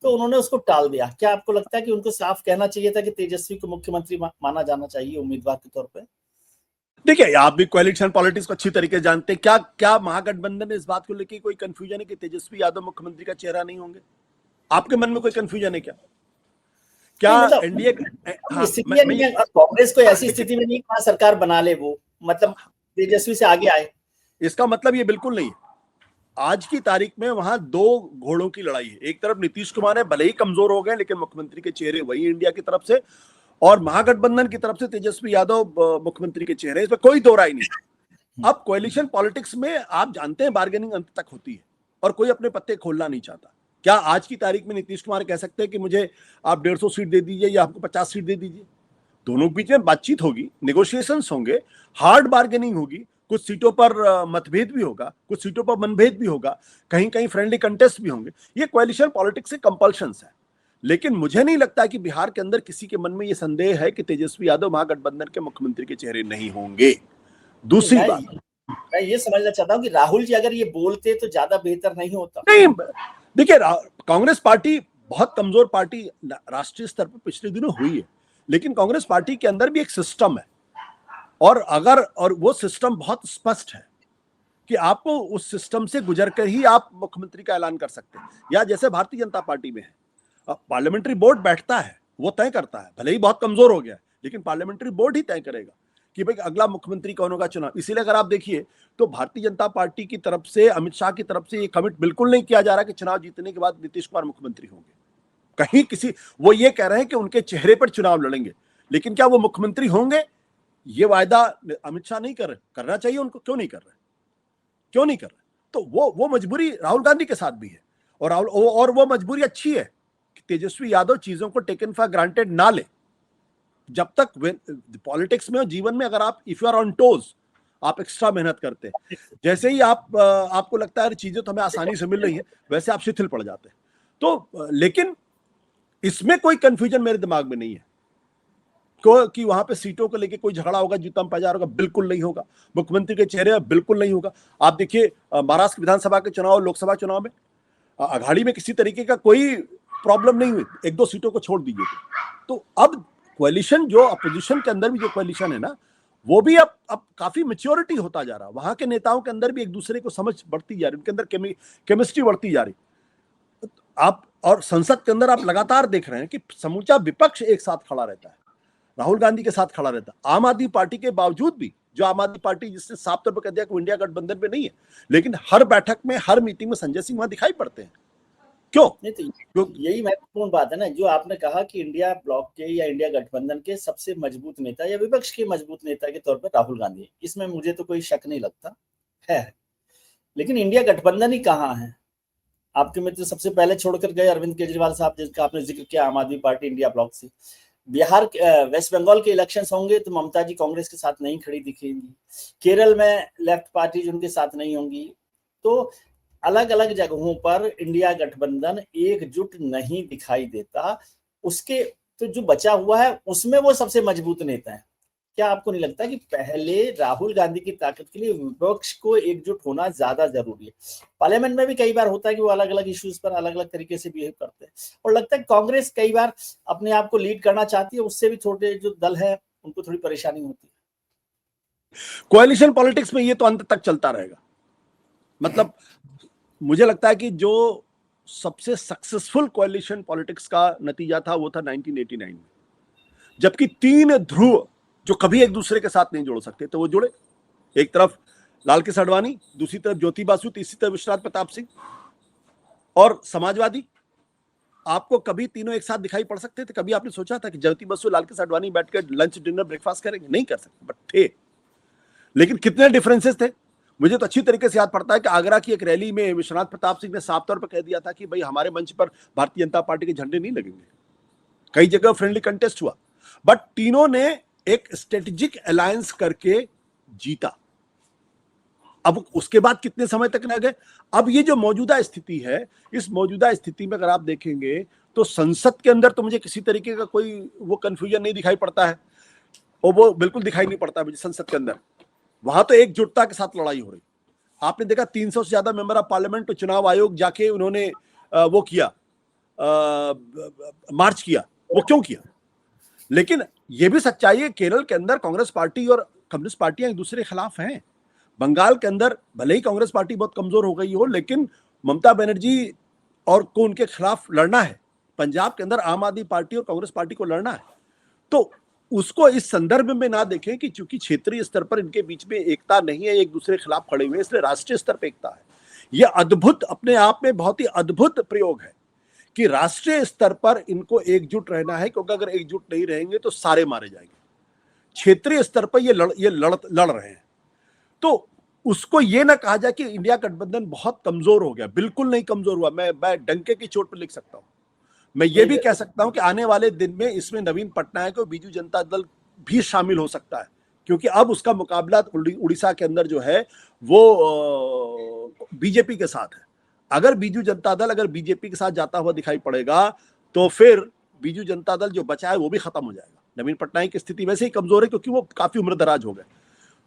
तो उन्होंने उसको टाल दिया। क्या आपको लगता है कि उनको साफ कहना चाहिए था कि तेजस्वी को मुख्यमंत्री माना जाना चाहिए उम्मीदवार के तौर पर? देखिए, आप भी कोएलिशन पॉलिटिक्स को अच्छी तरीके से जानते हैं। क्या महागठबंधन में इस बात को लेकर कोई कंफ्यूजन है कि तेजस्वी यादव मुख्यमंत्री का चेहरा नहीं होंगे? आपके मन में कोई कंफ्यूजन है क्या एनडीए कांग्रेस को ऐसी स्थिति में नहीं सरकार बना ले, वो मतलब तेजस्वी से आगे आए? इसका मतलब ये बिल्कुल नहीं है। आज की तारीख में वहां 2 घोड़ों की लड़ाई है। एक तरफ नीतीश कुमार है, भले ही कमजोर हो गए लेकिन मुख्यमंत्री के चेहरे वही इंडिया की तरफ से, और महागठबंधन की तरफ से तेजस्वी यादव मुख्यमंत्री के चेहरे, इसमें कोई दो राय नहीं। अब कोएलिशन पॉलिटिक्स में आप जानते हैं बार्गेनिंग अंत तक होती है और कोई अपने पत्ते खोलना नहीं चाहता। क्या आज की तारीख में नीतीश कुमार कह सकते हैं कि मुझे आप 150 सीट दे दीजिए या आपको 50 सीट दे दीजिए? दोनों के बीच में बातचीत होगी, नेगोशिएशंस होंगे, हार्ड बार्गेनिंग होगी, कुछ सीटों पर मतभेद भी होगा, कुछ सीटों पर मनभेद भी होगा, कहीं कहीं फ्रेंडली कंटेस्ट भी होंगे। ये कोएलिशन पॉलिटिक्स से कंपल्शंस है। लेकिन मुझे नहीं लगता कि बिहार के अंदर किसी के मन में ये संदेह है कि तेजस्वी यादव महागठबंधन के मुख्यमंत्री के चेहरे नहीं होंगे। दूसरी बात, मैं ये समझना चाहता हूँ कि राहुल जी अगर ये बोलते तो ज्यादा बेहतर नहीं होता? नहीं, देखिए, कांग्रेस पार्टी बहुत कमजोर पार्टी राष्ट्रीय स्तर पर पिछले दिनों हुई है, लेकिन कांग्रेस पार्टी के अंदर भी एक सिस्टम है, और वो सिस्टम बहुत स्पष्ट है कि आपको उस सिस्टम से गुजरकर ही आप मुख्यमंत्री का ऐलान कर सकते हैं। या जैसे भारतीय जनता पार्टी में है, पार्लियामेंट्री बोर्ड बैठता है, वो तय करता है, भले ही बहुत कमजोर हो गया है, लेकिन पार्लियामेंट्री बोर्ड ही तय करेगा कि भाई अगला मुख्यमंत्री कौन होगा चुनाव। इसीलिए अगर आप देखिए तो भारतीय जनता पार्टी की तरफ से, अमित शाह की तरफ से ये कमिट बिल्कुल नहीं किया जा रहा कि चुनाव जीतने के बाद नीतीश कुमार मुख्यमंत्री होंगे। कहीं किसी, वो ये कह रहे हैं कि उनके चेहरे पर चुनाव लड़ेंगे, लेकिन क्या वो मुख्यमंत्री होंगे, ये वायदा अमित शाह नहीं कर रहे। करना चाहिए उनको, क्यों नहीं कर रहे? क्यों नहीं कर रहे? तो वो मजबूरी राहुल गांधी के साथ भी है, और वो मजबूरी अच्छी है कि तेजस्वी यादव चीजों को टेकन फॉर ग्रांटेड ना ले। जब तक पॉलिटिक्स में और जीवन में, अगर आप if you are on toes, आप एक्स्ट्रा मेहनत करते हैं, जैसे ही आपको लगता है चीजें तो हमें आसानी से मिल रही है, वैसे आप शिथिल पड़ जाते हैं। तो लेकिन इसमें कोई कंफ्यूजन मेरे दिमाग में नहीं है कि वहां पे सीटों को लेके कोई झगड़ा होगा, जीतम पैजार होगा, बिल्कुल नहीं होगा। मुख्यमंत्री के चेहरे बिल्कुल नहीं होगा। आप देखिए महाराष्ट्र विधानसभा के चुनाव, लोकसभा चुनाव में अघाड़ी में किसी तरीके का कोई प्रॉब्लम नहीं हुई, 1-2 सीटों को छोड़ दीजिए। तो अब कोएलिशन, जो अपोजिशन के अंदर भी जो कोएलिशन है ना, वो भी अब काफी मैच्योरिटी होता जा रहा है। वहां के नेताओं के अंदर भी एक दूसरे को समझ बढ़ती जा रही, उनके अंदर केमिस्ट्री बढ़ती जा रही। आप और संसद के अंदर आप लगातार देख रहे हैं कि समूचा विपक्ष एक साथ खड़ा रहता है, राहुल गांधी के साथ खड़ा रहता है। आम आदमी पार्टी के बावजूद भी, जो आम आदमी पार्टी जिसने साफ तौर पर कह दिया कि इंडिया गठबंधन में नहीं है, लेकिन हर बैठक में, हर मीटिंग में संजय सिंह वहां दिखाई पड़ते हैं। क्यों? नहीं तो यही महत्वपूर्ण बात है ना, जो आपने कहा कि इंडिया ब्लॉक के या इंडिया गठबंधन के सबसे मजबूत नेता या विपक्ष के मजबूत नेता के तौर पर राहुल गांधी है, इसमें मुझे तो कोई शक नहीं लगता है। लेकिन इंडिया गठबंधन ही कहाँ है? आपके मित्र सबसे पहले छोड़कर गए अरविंद केजरीवाल साहब, जिसका आपने जिक्र किया, आम आदमी पार्टी इंडिया ब्लॉक से। बिहार, वेस्ट बंगाल के इलेक्शंस होंगे तो ममता जी कांग्रेस के साथ नहीं खड़ी दिखेंगी। केरल में लेफ्ट पार्टी उनके साथ नहीं होंगी। तो अलग अलग जगहों पर इंडिया गठबंधन एकजुट नहीं दिखाई देता। उसके तो जो बचा हुआ है उसमें वो सबसे मजबूत नेता है। क्या आपको नहीं लगता कि पहले राहुल गांधी की ताकत के लिए विपक्ष को एकजुट होना ज्यादा जरूरी है? पार्लियामेंट में भी कई बार होता है कि वो अलग अलग इश्यूज पर अलग अलग तरीके से बिहेव करते हैं, और लगता है कांग्रेस कई बार अपने आप को लीड करना चाहती है, उससे भी छोटे जो दल है उनको थोड़ी परेशानी होती है। कोएलिशन पॉलिटिक्स में ये तो अंत तक चलता रहेगा। मतलब मुझे लगता है कि जो सबसे सक्सेसफुल कोएलिशन पॉलिटिक्स का नतीजा था वो था 1989 में, जबकि 3 ध्रुव जो कभी एक दूसरे के साथ नहीं जुड़ सकते तो वो जुड़े। एक तरफ लाल कृष्ण आडवाणी, दूसरी तरफ ज्योति बासु, तीसरी तरफ विश्वनाथ प्रताप सिंह और समाजवादी। आपको कभी तीनों एक साथ दिखाई पड़ सकते थे? कभी आपने सोचा था कि ज्योति बासु, लाल कृष्ण आडवाणी बैठकर लंच, डिनर, ब्रेकफास्ट करेंगे? नहीं कर सकते, बट थे। लेकिन कितने डिफरेंसेस थे? मुझे तो अच्छी तरीके से याद पड़ता है कि आगरा की एक रैली में विश्वनाथ प्रताप सिंह ने साफ तौर पर कह दिया था कि भाई हमारे मंच पर भारतीय जनता पार्टी के झंडे नहीं लगेंगे। कई जगह फ्रेंडली कंटेस्ट हुआ, बट तीनों ने एक स्ट्रेटेजिक अलायंस करके जीता। अब उसके बाद कितने समय तक रह गए? अब ये जो मौजूदा स्थिति है, इस मौजूदा स्थिति में अगर आप देखेंगे तो संसद के अंदर तो मुझे किसी तरीके का कोई वो कंफ्यूजन नहीं दिखाई पड़ता है, और वो बिल्कुल दिखाई नहीं पड़ता मुझे संसद के अंदर। वहां तो एकजुटता के साथ लड़ाई हो रही। आपने देखा 300 से ज्यादा मेंबर ऑफ पार्लियामेंट तो चुनाव आयोग जाके उन्होंने वो किया, मार्च किया। वो क्यों किया? लेकिन ये भी सच्चाई है, केरल के अंदर कांग्रेस पार्टी और कम्युनिस्ट पार्टियां एक दूसरे के खिलाफ हैं। बंगाल के अंदर भले ही कांग्रेस पार्टी बहुत कमजोर हो गई हो, लेकिन ममता बनर्जी और को उनके खिलाफ लड़ना है। पंजाब के अंदर आम आदमी पार्टी और कांग्रेस पार्टी को लड़ना है। तो उसको इस संदर्भ में ना देखें कि चूंकि क्षेत्रीय स्तर पर इनके बीच में एकता नहीं है, एक दूसरे के खिलाफ खड़े हुए, इसलिए राष्ट्रीय स्तर पर एकता है। यह अद्भुत, अपने आप में बहुत ही अद्भुत प्रयोग है कि राष्ट्रीय स्तर पर इनको एकजुट रहना है, क्योंकि अगर एकजुट नहीं रहेंगे तो सारे मारे जाएंगे। क्षेत्रीय स्तर पर ये लड़ रहे हैं। तो उसको ये ना कहा जाए कि इंडिया गठबंधन बहुत कमजोर हो गया, बिल्कुल नहीं कमजोर हुआ। मैं डंके की चोट पर लिख सकता हूं। मैं ये भी कह सकता हूं कि आने वाले दिन में इसमें नवीन पटनायक और बीजू जनता दल भी शामिल हो सकता है, क्योंकि अब उसका मुकाबला उड़ीसा के अंदर जो है वो बीजेपी के साथ है। अगर बीजू जनता दल अगर बीजेपी के साथ जाता हुआ दिखाई पड़ेगा तो फिर बीजू जनता दल जो बचा है वो भी खत्म हो जाएगा। नवीन पटनायक की स्थिति वैसे ही कमजोर है क्योंकि वो काफी उम्र दराज हो गए,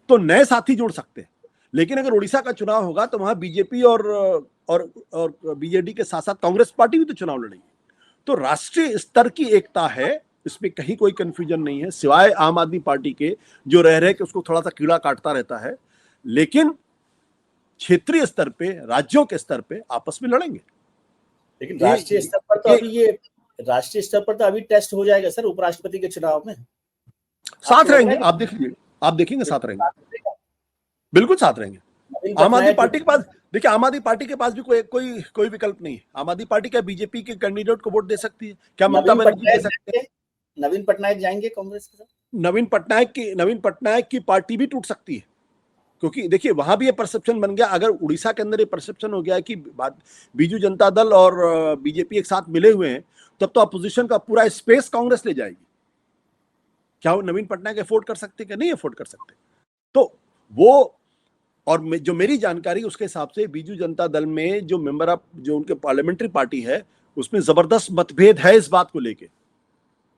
तो नए साथी जोड़ सकते हैं। लेकिन अगर उड़ीसा का चुनाव होगा तो वहां बीजेपी और बीजेडी के साथ साथ कांग्रेस पार्टी भी तो चुनाव लड़ेगी। तो राष्ट्रीय स्तर की एकता है, इसमें कहीं कोई कंफ्यूजन नहीं है, सिवाय आम आदमी पार्टी के जो रह रहे कि उसको थोड़ा सा कीड़ा काटता रहता है। लेकिन क्षेत्रीय स्तर पे, राज्यों के स्तर पे आपस में लड़ेंगे। लेकिन राष्ट्रीय स्तर पर तो अभी ये राष्ट्रीय स्तर पर तो अभी टेस्ट हो जाएगा सर उपराष्ट्रपति के चुनाव में। साथ रहेंगे, आप देखिए, आप देखेंगे साथ रहेंगे, बिल्कुल साथ रहेंगे। आम आदमी पार्टी के पास, देखिए आम आदमी पार्टी के पास भी कोई विकल्प नहीं है। आम आदमी पार्टी क्या बीजेपी के कैंडिडेट को वोट दे सकती है? क्या ममता बनर्जी दे सकते हैं? नवीन पटनायक जाएंगे कांग्रेस के साथ? नवीन पटनायक की पार्टी भी टूट सकती है, क्योंकि देखिए वहां भी ये परसेप्शन बन गया। अगर उड़ीसा के अंदर ये परसेप्शन हो गया कि बीजू जनता दल और बीजेपी एक साथ मिले हुए हैं, तब तो अपोजिशन का पूरा स्पेस कांग्रेस ले जाएगी। क्या वो नवीन पटनायक अफोर्ड कर सकते? क्या नहीं अफोर्ड कर सकते? तो वो, और जो मेरी जानकारी उसके हिसाब से बीजू जनता दल में जो मेंबर ऑफ जो उनके पार्लियामेंट्री पार्टी है उसमें जबरदस्त मतभेद है इस बात को लेके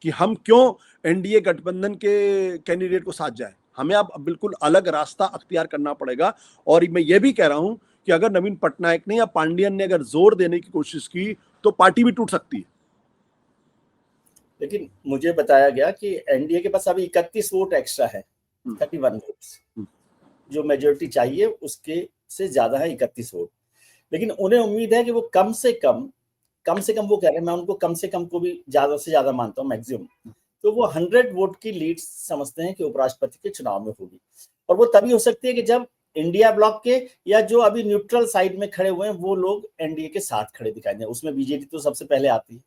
कि हम क्यों एनडीए गठबंधन के कैंडिडेट को साथ जाए। हमें अब बिल्कुल अलग रास्ता अख्तियार करना पड़ेगा। और मैं ये भी कह रहा हूं कि अगर नवीन पटनायक ने या पांडियन ने अगर जोर देने की कोशिश की तो पार्टी भी टूट सकती है। लेकिन मुझे बताया गया कि एनडीए के पास अभी 31 वोट एक्स्ट्रा है, 31 वोट्स, जो मेजोरिटी चाहिए उसके से ज्यादा है 31 वोट। लेकिन उन्हें उम्मीद है कि वो कम से कम वो कह रहे हैं, मैं उनको कम से कम को भी ज्यादा से ज्यादा मानता हूं, मैक्सिमम, तो वो 100 वोट की लीड समझते हैं कि उपराष्ट्रपति के चुनाव में होगी। और वो तभी हो सकती है कि जब इंडिया ब्लॉक के या जो अभी न्यूट्रल साइड में खड़े हुए हैं वो लोग एनडीए के साथ खड़े दिखाई दें। उसमें बीजेपी तो सबसे पहले आती है।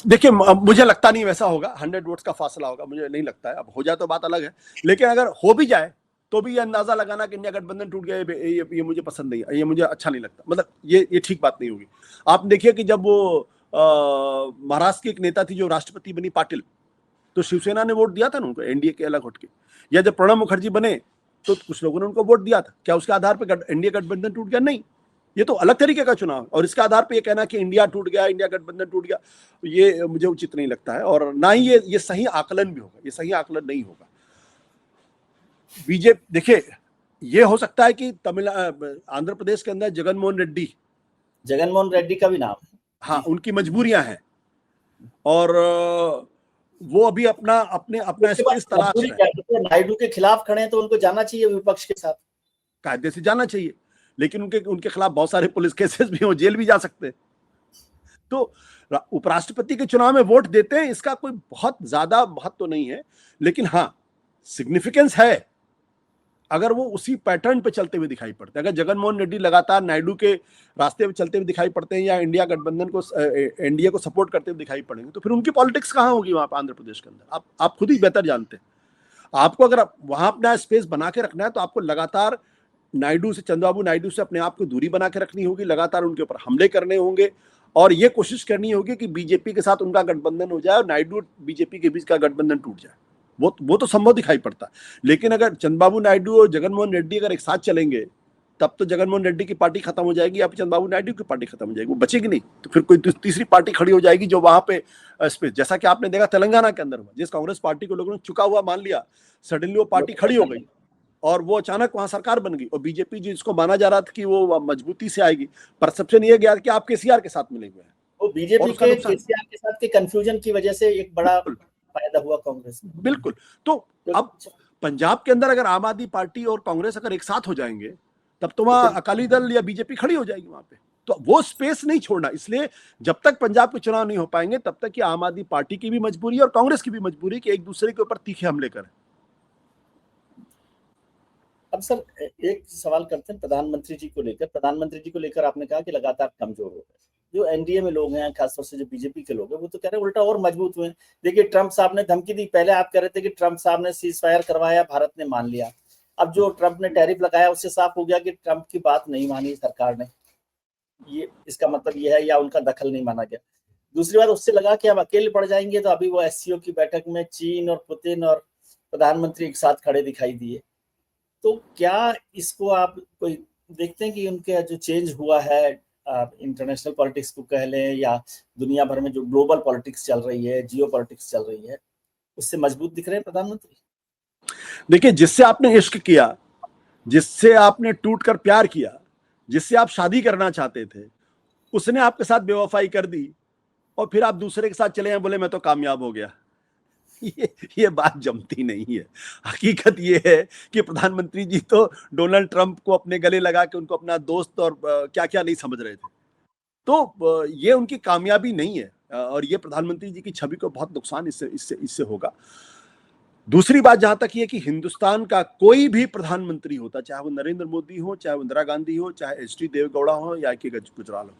देखिए मुझे लगता नहीं वैसा होगा, 100 वोट्स का फासला होगा, मुझे नहीं लगता है। अब हो जाए तो बात अलग है, लेकिन अगर हो भी जाए तो भी ये अंदाजा लगाना कि इंडिया गठबंधन टूट गया, ये मुझे पसंद नहीं है, ये मुझे अच्छा नहीं लगता। मतलब ये ठीक बात नहीं होगी। आप देखिए कि जब वो महाराष्ट्र की एक नेता थी जो राष्ट्रपति बनी, पाटिल, तो शिवसेना ने वोट दिया था ना उनको, एनडीए के अलग हट के। या जब प्रणब मुखर्जी बने तो कुछ लोगों ने उनको वोट दिया था। क्या उसके आधार पर एनडीए गठबंधन टूट गया? नहीं, ये तो अलग तरीके का चुनाव। और इसके आधार पे ये कहना कि इंडिया टूट गया, इंडिया गठबंधन टूट गया, ये मुझे उचित नहीं लगता है। और ना ही ये सही आकलन भी होगा, ये सही आकलन नहीं होगा। बीजेपी, देखिए ये हो सकता है कि आंध्र प्रदेश के अंदर जगनमोहन रेड्डी का भी नाम है। हाँ, उनकी मजबूरियां हैं और वो अभी अपना स्पेस तलाश रहे हैं। नायडू के खिलाफ खड़े हैं तो उनको जाना चाहिए विपक्ष के साथ, कायदे से जाना चाहिए। लेकिन उनके खिलाफ बहुत सारे पुलिस केसेस भी हो, जेल भी जा सकते हैं। तो उपराष्ट्रपति के चुनाव में वोट देते हैं, इसका कोई बहुत ज्यादा महत्व तो नहीं है, लेकिन हाँ सिग्निफिकेंस है अगर वो उसी पैटर्न पे चलते हुए दिखाई पड़ते हैं। अगर जगनमोहन रेड्डी लगातार नायडू के रास्ते पे चलते हुए दिखाई पड़ते हैं या इंडिया गठबंधन को, एनडीए को सपोर्ट करते हुए दिखाई पड़ेंगे, तो फिर उनकी पॉलिटिक्स कहाँ होगी वहां पर आंध्र प्रदेश के अंदर? आप खुद ही बेहतर जानते हैं। आपको अगर वहां अपना स्पेस बना के रखना है तो आपको लगातार चंद्रबाबू नायडू से अपने आप को दूरी बना के रखनी होगी, लगातार उनके ऊपर हमले करने होंगे और ये कोशिश करनी होगी कि बीजेपी के साथ उनका गठबंधन हो जाए और नायडू बीजेपी के बीच का गठबंधन टूट जाए। वो तो संभव दिखाई पड़ता है। लेकिन अगर चंद्रबाबू नायडू और जगनमोहन रेड्डी अगर एक साथ चलेंगे तब तो जगनमोहन रेड्डी की पार्टी खत्म हो जाएगी या फिर चंद्रबाबू नायडू की पार्टी खत्म हो जाएगी, वो बचेगी नहीं। तो फिर कोई तीसरी पार्टी खड़ी हो जाएगी जो वहां पे स्पेस, जैसा कि आपने देखा तेलंगाना के अंदर हुआ। जिस कांग्रेस पार्टी को लोगों ने चुका हुआ मान लिया, सडनली वो पार्टी खड़ी हो गई और वो अचानक वहां सरकार बन गई। और बीजेपी जिसको माना जा रहा था कि वो मजबूती से आएगी, परसेप्शन ये गया कि आप केसीआर के साथ मिले हुए हैं। वो बीजेपी के केसीआर के साथ के कंफ्यूजन की वजह से एक बड़ा फायदा हुआ कांग्रेस। बिल्कुल। तो अब पंजाब के अंदर अगर आम आदमी पार्टी और कांग्रेस अगर एक साथ हो जाएंगे तब तो वहां अकाली दल या बीजेपी खड़ी हो जाएगी वहां पे। तो वो स्पेस नहीं छोड़ना। इसलिए जब तक पंजाब के चुनाव नहीं हो पाएंगे तब तक कि आम आदमी पार्टी की भी मजबूरी है और कांग्रेस की भी मजबूरी कि एक दूसरे के ऊपर तीखे हमले करें। अब सर एक सवाल करते हैं प्रधानमंत्री जी को लेकर। आपने कहा कि लगातार कमजोर हो गए, जो एनडीए में लोग हैं, खासतौर से जो बीजेपी के लोग हैं, वो तो कह रहे हैं उल्टा और मजबूत हुए। देखिए ट्रंप साहब ने धमकी दी, पहले आप कह रहे थे कि ट्रंप साहब ने सीज फायर करवाया, भारत ने मान लिया। अब जो ट्रंप ने टैरिफ लगाया उससे साफ हो गया कि ट्रंप की बात नहीं मानी सरकार ने, ये इसका मतलब ये है, या उनका दखल नहीं माना गया। दूसरी बात, उससे लगा कि हम अकेले पड़ जाएंगे, तो अभी वो एससीओ की बैठक में चीन और पुतिन और प्रधानमंत्री एक साथ खड़े दिखाई दिए। तो क्या इसको आप कोई देखते हैं कि उनके जो चेंज हुआ है इंटरनेशनल पॉलिटिक्स को कह लें, या दुनिया भर में जो ग्लोबल पॉलिटिक्स चल रही है, जियो पॉलिटिक्स चल रही है, उससे मजबूत दिख रहे हैं प्रधानमंत्री? देखिए, जिससे आपने इश्क किया, जिससे आपने टूट कर प्यार किया, जिससे आप शादी करना चाहते थे, उसने आपके साथ बेवफाई कर दी और फिर आप दूसरे के साथ चले हैं, बोले मैं तो कामयाब हो गया। ये बात जमती नहीं है। हकीकत ये है कि प्रधानमंत्री जी तो डोनाल्ड ट्रंप को अपने गले लगा के उनको अपना दोस्त और क्या क्या नहीं समझ रहे थे। तो ये उनकी कामयाबी नहीं है और ये प्रधानमंत्री जी की छवि को बहुत नुकसान इससे होगा। दूसरी बात जहां तक ये कि हिंदुस्तान का कोई भी प्रधानमंत्री होता, चाहे वो नरेंद्र मोदी हो, चाहे वो इंदिरा गांधी हो, चाहे एच डी देवेगौड़ा हो या के गुजराल हो,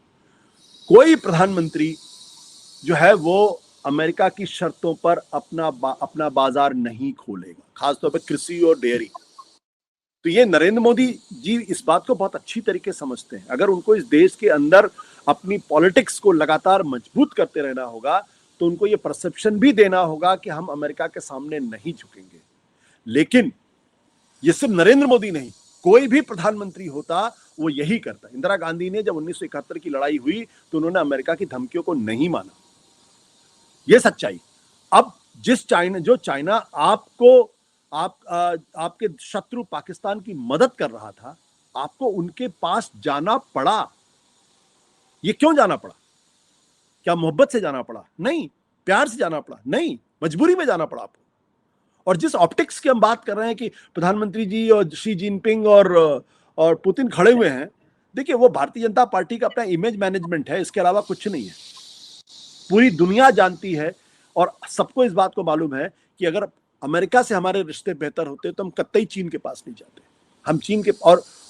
कोई प्रधानमंत्री जो है वो अमेरिका की शर्तों पर अपना बाजार नहीं खोलेगा, खासतौर पर कृषि और डेयरी। तो ये नरेंद्र मोदी जी इस बात को बहुत अच्छी तरीके समझते हैं। अगर उनको इस देश के अंदर अपनी पॉलिटिक्स को लगातार मजबूत करते रहना होगा, तो उनको ये परसेप्शन भी देना होगा कि हम अमेरिका के सामने नहीं झुकेंगे। लेकिन ये सिर्फ नरेंद्र मोदी नहीं, कोई भी प्रधानमंत्री होता वो यही करता। इंदिरा गांधी ने जब 1971 की लड़ाई हुई तो उन्होंने अमेरिका की धमकियों को नहीं माना। ये सच्चाई। अब जो चाइना आपके शत्रु पाकिस्तान की मदद कर रहा था, आपको उनके पास जाना पड़ा। ये क्यों जाना पड़ा? क्या मोहब्बत से जाना पड़ा? नहीं। प्यार से जाना पड़ा? नहीं। मजबूरी में जाना पड़ा आपको। और जिस ऑप्टिक्स की हम बात कर रहे हैं कि प्रधानमंत्री जी और शी जिनपिंग और पुतिन खड़े हुए हैं, देखिए वो भारतीय जनता पार्टी का अपना इमेज मैनेजमेंट है, इसके अलावा कुछ नहीं है। पूरी दुनिया जानती है और सबको इस बात को मालूम है कि अगर अमेरिका से हमारे रिश्ते बेहतर होते तो हम कतई चीन के पास नहीं जाते। हम चीन के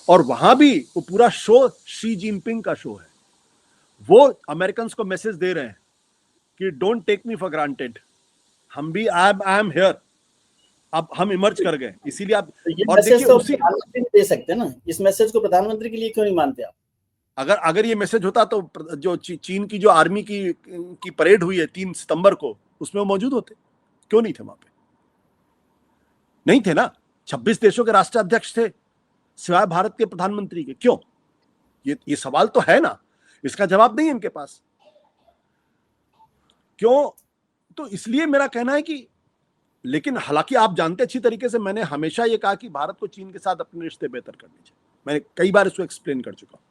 और वहां भी वो पूरा शो शी जिनपिंग का शो है। वो अमेरिकन को मैसेज दे रहे हैं कि don't take me for granted, हम भी आई एम हियर। अब हम इमर्ज कर गए, इसीलिए आप ये और मैसेज देखिए तो उसी प्रधानमंत्री दे सकते हैं ना, इस मैसेज को प्रधानमंत्री के लिए क्यों नहीं मानते आप? अगर ये मैसेज होता तो जो चीन की जो आर्मी की परेड हुई है 3 सितंबर को, उसमें वो मौजूद होते। क्यों नहीं थे वहां पे? नहीं थे ना। 26 देशों के राष्ट्राध्यक्ष थे सिवाय भारत के प्रधानमंत्री के। क्यों? ये सवाल तो है ना, इसका जवाब नहीं है इनके पास। क्यों? तो इसलिए मेरा कहना है कि, लेकिन हालांकि आप जानते अच्छी तरीके से, मैंने हमेशा ये कहा कि भारत को चीन के साथ अपने रिश्ते बेहतर करने चाहिए। मैंने कई बार इसको एक्सप्लेन कर चुका हूं।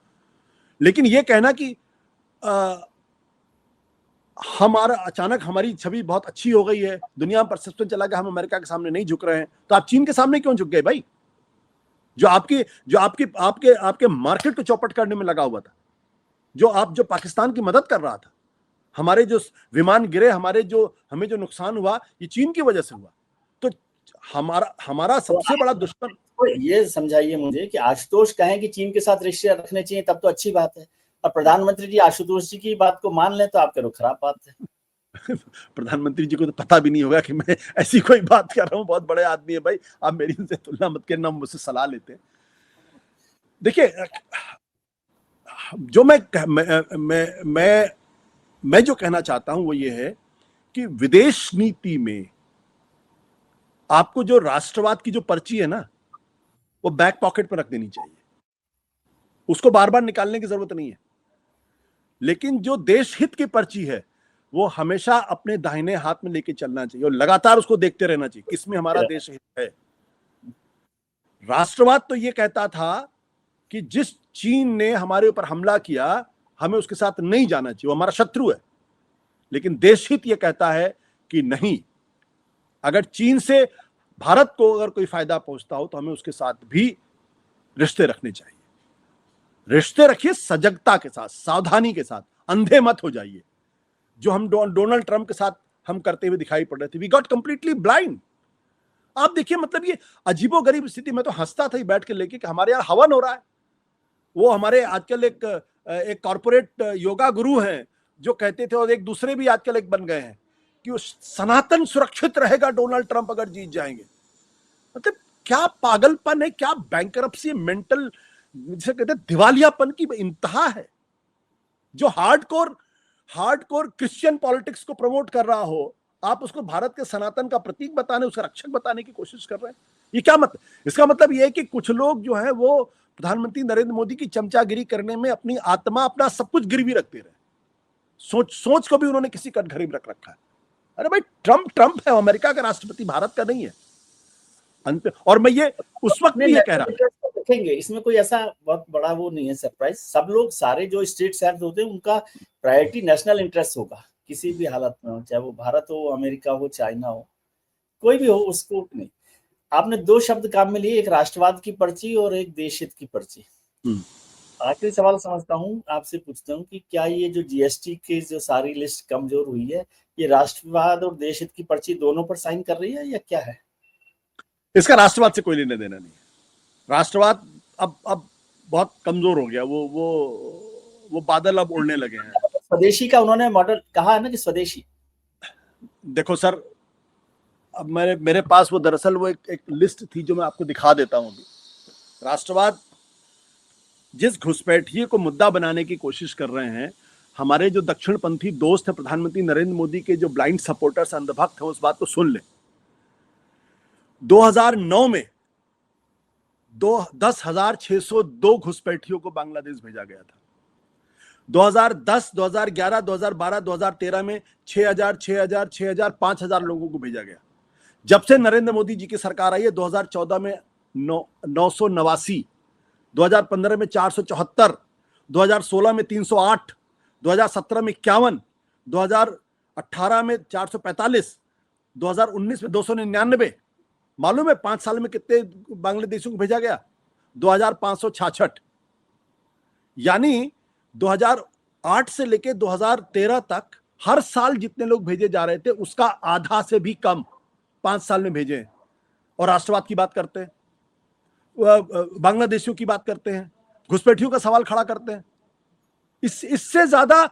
लेकिन ये कहना कि हमारा अचानक हमारी छवि बहुत अच्छी हो गई है, दुनिया में परसेप्शन चला गया, हम अमेरिका के सामने नहीं झुक रहे हैं, तो आप चीन के सामने क्यों झुक गए भाई? जो आपके मार्केट को चौपट करने में लगा हुआ था, जो पाकिस्तान की मदद कर रहा था, हमारे जो विमान गिरे, हमें जो नुकसान हुआ, ये चीन की वजह से हुआ। तो हमारा सबसे बड़ा दुश्मन। तो ये समझाइए मुझे कि आशुतोष कहें कि चीन के साथ रिश्ते रखने चाहिए, तब तो अच्छी बात है, और प्रधानमंत्री जी आशुतोष जी की बात को मान लें तो आपके लिए खराब बात है। प्रधानमंत्री जी को तो पता भी नहीं होगा कि मैं ऐसी कोई बात कर रहा हूं। बहुत बड़े आदमी है भाई, आप मेरी उनसे तुलना मत करना, मुझसे सलाह लेते हैं। देखिए, जो मैं जो कहना चाहता हूं वो ये है कि विदेश नीति में आपको जो राष्ट्रवाद की जो पर्ची है ना, वो बैक पॉकेट पर रख देनी चाहिए। उसको बार बार निकालने की जरूरत नहीं है। लेकिन जो देश हित की पर्ची है, वो हमेशा अपने दाहिने हाथ में लेके चलना चाहिए और लगातार उसको देखते रहना चाहिए किसमें हमारा देश हित है। राष्ट्रवाद तो ये कहता था कि जिस चीन ने हमारे ऊपर हमला किया, हमें उसके साथ नहीं जाना चाहिए, वो हमारा शत्रु है। लेकिन देश हित ये कहता है कि नहीं, अगर चीन से भारत को अगर कोई फायदा पहुंचता हो तो हमें उसके साथ भी रिश्ते रखने चाहिए। रिश्ते रखिए सजगता के साथ, सावधानी के साथ, अंधे मत हो जाइए। जो हम डोनाल्ड ट्रंप के साथ हम करते हुए दिखाई पड़ रहे थे, वी गॉट कंप्लीटली ब्लाइंड। आप देखिए, मतलब ये अजीबोगरीब स्थिति। मैं तो हंसता था बैठ के लेके कि हमारे यहाँ हवन हो रहा है। वो हमारे आजकल एक एक कॉर्पोरेट योगा गुरु हैं जो कहते थे, और एक दूसरे भी आजकल एक बन गए हैं कि उस सनातन सुरक्षित रहेगा डोनाल्ड ट्रंप अगर जीत जाएंगे। मतलब क्या पागलपन है, क्या बैंकरप्सी, मेंटल, जिसे कहते हैं दिवालियापन की इंतहा है। जो हार्डकोर क्रिश्चियन पॉलिटिक्स को प्रमोट कर रहा हो, आप उसको भारत के सनातन का प्रतीक बताने, उसका रक्षक बताने की कोशिश कर रहे हैं। ये क्या मतलब? इसका मतलब ये है कि कुछ लोग जो है वो प्रधानमंत्री नरेंद्र मोदी की चमचागिरी करने में अपनी आत्मा, अपना सब कुछ गिरवी रखते रहे। सोच को भी उन्होंने किसी कटघरे में रख रखा है। अरे भाई, ट्रंप है, अमेरिका का राष्ट्रपति, भारत का नहीं है। और मैं ये उस वक्त भी ये कह रहा हूं, देखेंगे इसमें कोई ऐसा बहुत बड़ा वो नहीं है सरप्राइज। सब लोग, सारे जो स्टेट्स होते हैं, उनका प्रायोरिटी नेशनल इंटरेस्ट होगा किसी भी हालत में हो, चाहे वो भारत हो, अमेरिका हो, चाइना हो, कोई भी हो, उसको नहीं। आपने दो शब्द काम में लिए, एक राष्ट्रवाद की पर्ची और एक देशहित की पर्ची। आखिरी सवाल समझता हूँ, आपसे पूछता हूँ कि क्या ये जो जीएसटी की जो सारी लिस्ट कमजोर हुई है, ये राष्ट्रवाद और देशहित की पर्ची दोनों पर साइन कर रही है या क्या है? इसका राष्ट्रवाद से कोई लेना देना नहीं है। राष्ट्रवाद अब बहुत कमजोर हो गया, वो बादल अब उड़ने लगे हैं। स्वदेशी का उन्होंने मॉडल कहा है ना कि स्वदेशी। देखो सर, अब मेरे पास वो दरअसल वो एक लिस्ट थी जो मैं आपको दिखा देता हूं अभी। राष्ट्रवाद जिस घुसपैठिए को मुद्दा बनाने की कोशिश कर रहे हैं, हमारे जो दक्षिणपंथी दोस्त हैं प्रधानमंत्री नरेंद्र मोदी के, जो ब्लाइंड सपोर्टर्स, अंधभक्त हैं, उस बात को सुन ले। 2009 में 10,602 घुसपैठियों को बांग्लादेश भेजा गया था। 2010, 2011, 2012, 2013 में 6,000, 6,000, 5,000 लोगों को भेजा गया। जब से नरेंद्र मोदी जी की सरकार आई है, 2014 में 989, 2015 में 474, 2016 में 308, 2017 में 51, 2018 में 445, 2019 में 299। मालूम है 5 साल में कितने बांग्लादेशियों को भेजा गया? 2,566। यानी 2008 से लेकर 2013 तक हर साल जितने लोग भेजे जा रहे थे, उसका आधा से भी कम 5 साल में भेजे। और राष्ट्रवाद की बात करते हैं, बांग्लादेशियों की बात करते हैं, घुसपैठियों का सवाल खड़ा करते हैं। इससे ज्यादा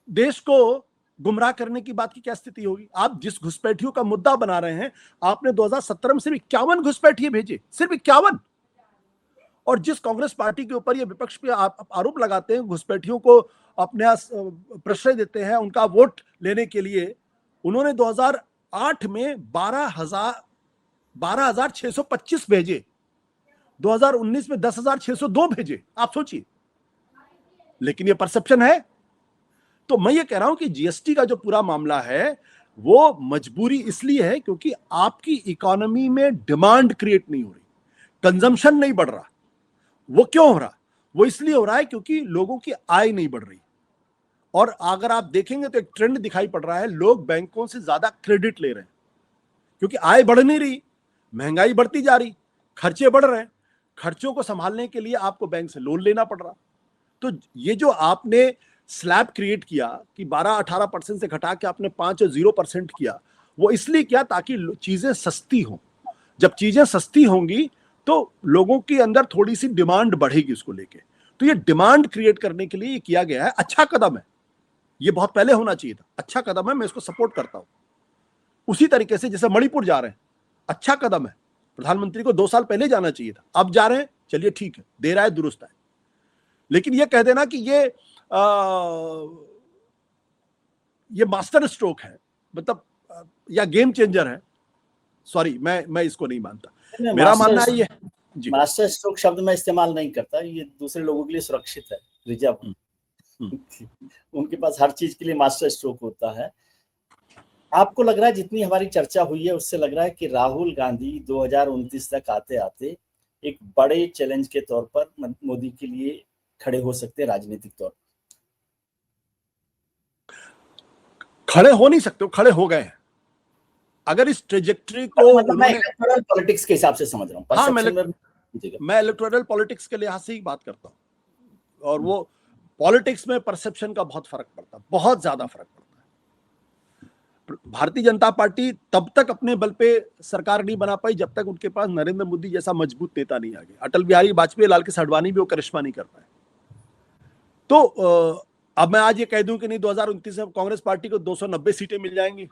देश को गुमराह करने की बात की क्या स्थिति होगी? आप जिस घुसपैठियों का मुद्दा बना रहे हैं, आपने 2017 में सिर्फ 51 घुसपैठिए भेजे, सिर्फ 51। और जिस कांग्रेस पार्टी के ऊपर ये विपक्ष पे आरोप लगाते हैं, घुसपैठियों को अपने प्रश्रय देते हैं उनका वोट लेने के लिए, उन्होंने 2008 में 12,625 भेजे, 2019 में 10,602 भेजे। आप सोचिए, लेकिन ये परसेप्शन है। तो मैं ये कह रहा हूं कि जीएसटी का जो पूरा मामला है, वो मजबूरी इसलिए है क्योंकि आपकी इकोनॉमी में डिमांड क्रिएट नहीं हो रही, कंजम्पशन नहीं बढ़ रहा। वो क्यों हो रहा? वो इसलिए हो रहा है क्योंकि लोगों की आय नहीं बढ़ रही। और अगर आप देखेंगे तो एक ट्रेंड दिखाई पड़ रहा है, लोग बैंकों से ज्यादा क्रेडिट ले रहे हैं क्योंकि आय बढ़ नहीं रही, महंगाई बढ़ती जा रही, खर्चे बढ़ रहे हैं। खर्चों को संभालने के लिए आपको बैंक से लोन लेना पड़ रहा। तो ये जो आपने स्लैब क्रिएट किया कि 12-18% से घटा के आपने 5 और 0% किया, वो इसलिए किया ताकि चीजें सस्ती हों। जब चीजें सस्ती होंगी तो लोगों के अंदर थोड़ी सी डिमांड बढ़ेगी उसको लेके। तो ये डिमांड क्रिएट करने के लिए ये किया गया है। अच्छा कदम है, ये बहुत पहले होना चाहिए था। अच्छा कदम है, मैं इसको सपोर्ट करता हूं। उसी तरीके से जैसे मणिपुर जा रहे हैं, अच्छा कदम है, प्रधानमंत्री को 2 साल पहले जाना चाहिए था, अब जा रहे हैं, चलिए ठीक है, देर आए दुरुस्त आए। लेकिन ये कह देना कि ये मास्टर स्ट्रोक है, मतलब या गेम चेंजर है, सॉरी, मैं इसको नहीं मानता। मेरा मानना है ये जी, मास्टर स्ट्रोक शब्द मैं इस्तेमाल नहीं करता, ये दूसरे लोगों के लिए सुरक्षित है, रिजर्व। उनके पास हर चीज के लिए मास्टर स्ट्रोक होता है। आपको लग रहा है जितनी हमारी चर्चा हुई है उससे लग रहा है कि राहुल गांधी 2029 तक आते आते एक बड़े चैलेंज के तौर पर मोदी के लिए खड़े हो सकते हैं राजनीतिक तौर पर? खड़े हो नहीं सकते, खड़े हो गए हैं। अगर इस ट्रेजेक्टरी को मतलब मैं इलेक्टोरल पॉलिटिक्स के हिसाब से समझ रहा हूँ। हाँ, मैं इलेक्टोरल पॉलिटिक्स के लिहाज से ही बात करता हूँ। और वो पॉलिटिक्स में परसेप्शन का बहुत फर्क पड़ता है, बहुत ज्यादा फर्क पड़ता है। भारतीय जनता पार्टी तब तक अपने बल पे सरकार नहीं बना पाई जब तक उनके पास नरेंद्र मोदी जैसा मजबूत नेता नहीं आ गया। अटल बिहारी वाजपेयी, लाल कृष्ण आडवाणी भी वो करिश्मा नहीं कर पाए। तो अब मैं आज ये कह दूं कि नहीं 2029 में कांग्रेस पार्टी को 290 सीटें मिल जाएंगी,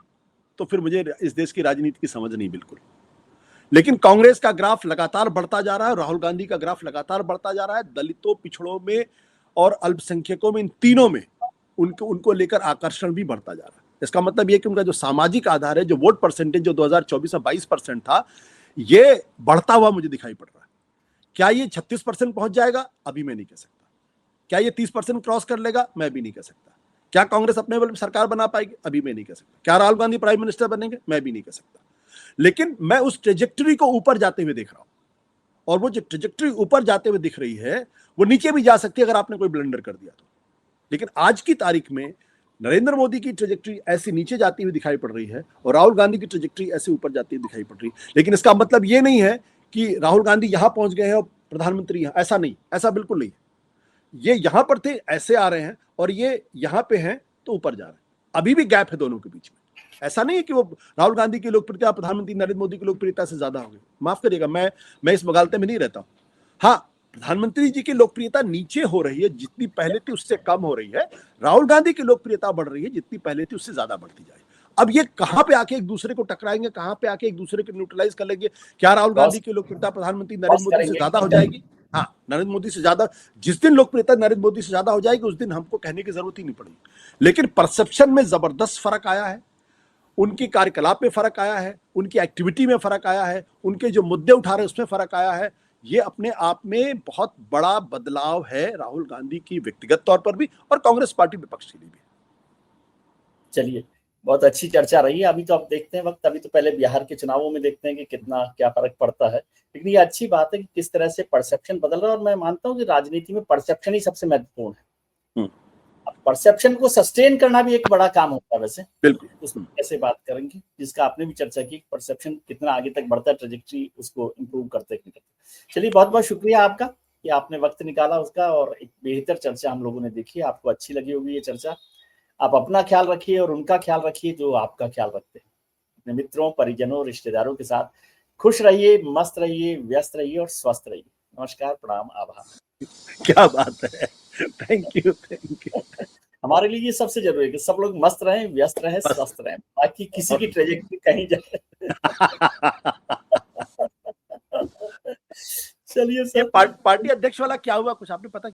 तो फिर मुझे इस देश की राजनीति की समझ नहीं बिल्कुल। लेकिन कांग्रेस का ग्राफ लगातार बढ़ता जा रहा है, राहुल गांधी का ग्राफ लगातार बढ़ता जा रहा है। दलितों, पिछड़ों में और अल्पसंख्यकों में, इन तीनों में उनको लेकर आकर्षण भी बढ़ता जा रहा है। इसका मतलब यह कि उनका जो सामाजिक आधार है, जो वोट परसेंटेज जो 2024 में 22% था, ये बढ़ता हुआ मुझे दिखाई पड़ रहा है। क्या ये 36% पहुंच जाएगा? अभी मैं नहीं कह सकता। क्या ये 30% क्रॉस कर लेगा? मैं भी नहीं कह सकता। क्या कांग्रेस अपने बल पर सरकार बना पाएगी? अभी मैं नहीं कह सकता। क्या राहुल गांधी प्राइम मिनिस्टर बनेंगे? मैं भी नहीं कह सकता। लेकिन मैं उस ट्रेजेक्टरी को ऊपर जाते हुए देख रहा हूं, और वो जो ट्रेजेक्टरी ऊपर जाते हुए दिख रही है, वो नीचे भी जा सकती है अगर आपने कोई ब्लंडर कर दिया तो। लेकिन आज की तारीख में नरेंद्र मोदी की ट्रेजेक्टरी ऐसी नीचे जाती हुई दिखाई पड़ रही है और राहुल गांधी की ट्रेजेक्टरी ऐसे ऊपर जाती हुई दिखाई पड़ रही है। लेकिन इसका मतलब ये नहीं है कि राहुल गांधी यहां पहुंच गए हैं और प्रधानमंत्री यहां, ऐसा नहीं, ऐसा बिल्कुल नहीं। ये यहां पर थे, ऐसे आ रहे हैं, और ये यहां पे हैं तो ऊपर जा रहे हैं। अभी भी गैप है दोनों के बीच में। ऐसा नहीं है कि वो राहुल गांधी की लोकप्रियता प्रधानमंत्री नरेंद्र मोदी की लोकप्रियता से ज्यादा होगी। माफ करिएगा, मैं इस मुगालते में नहीं रहता हूं। हाँ, प्रधानमंत्री जी की लोकप्रियता नीचे हो रही है, जितनी पहले थी उससे कम हो रही है। राहुल गांधी की लोकप्रियता बढ़ रही है, जितनी पहले थी उससे ज्यादा बढ़ती जाए। अब ये कहां पे आके एक दूसरे को टकराएंगे, कहां पे आके एक दूसरे को न्यूट्रलाइज कर लेंगे? क्या राहुल गांधी की लोकप्रियता प्रधानमंत्री नरेंद्र मोदी से ज्यादा हो जाएगी? हाँ, नरेंद्र मोदी से ज्यादा। जिस दिन लोकप्रियता नरेंद्र मोदी से ज्यादा हो जाएगी, उस दिन हमको कहने की जरूरत ही नहीं पड़ेगी। लेकिन परसेप्शन में जबरदस्त फर्क आया है, उनकी कार्यकलाप में फर्क आया है, उनकी एक्टिविटी में फर्क आया है, उनके जो मुद्दे उठा रहे हैं उसमें फर्क आया है। ये अपने आप में बहुत बड़ा बदलाव है राहुल गांधी की व्यक्तिगत तौर पर भी और कांग्रेस पार्टी विपक्ष के लिए भी। चलिए, बहुत अच्छी चर्चा रही है। अभी तो आप देखते हैं वक्त, अभी तो पहले बिहार के चुनावों में देखते हैं कि कितना क्या फर्क पड़ता है। लेकिन ये अच्छी बात है कि किस तरह से परसेप्शन बदल रहा है, और मैं मानता हूँ कि राजनीति में परसेप्शन ही सबसे महत्वपूर्ण है। परसेप्शन को सस्टेन करना भी एक बड़ा काम होता है वैसे, बिल्कुल। उसमें कैसे बात करेंगे, जिसका आपने भी चर्चा की, परसेप्शन कितना आगे तक बढ़ता है, ट्रेजेक्टरी उसको इम्प्रूव करते करते। चलिए, बहुत बहुत शुक्रिया आपका कि आपने वक्त निकाला उसका, और एक बेहतर चर्चा हम लोगों ने देखी। आपको अच्छी लगी होगी ये चर्चा। आप अपना ख्याल रखिए और उनका ख्याल रखिए जो आपका ख्याल रखते हैं। अपने मित्रों, परिजनों, रिश्तेदारों के साथ खुश रहिए, मस्त रहिए, व्यस्त रहिए और स्वस्थ रहिए। नमस्कार, प्रणाम, आभार। क्या बात है, थैंक यू, थैंक यू। हमारे लिए ये सबसे जरूरी है कि सब लोग मस्त रहें, व्यस्त रहें, स्वस्थ रहें, बाकी किसी की ट्रेजेक्टरी कहीं जाए। चलिए सर, पार्टी अध्यक्ष वाला क्या हुआ, कुछ आपने पता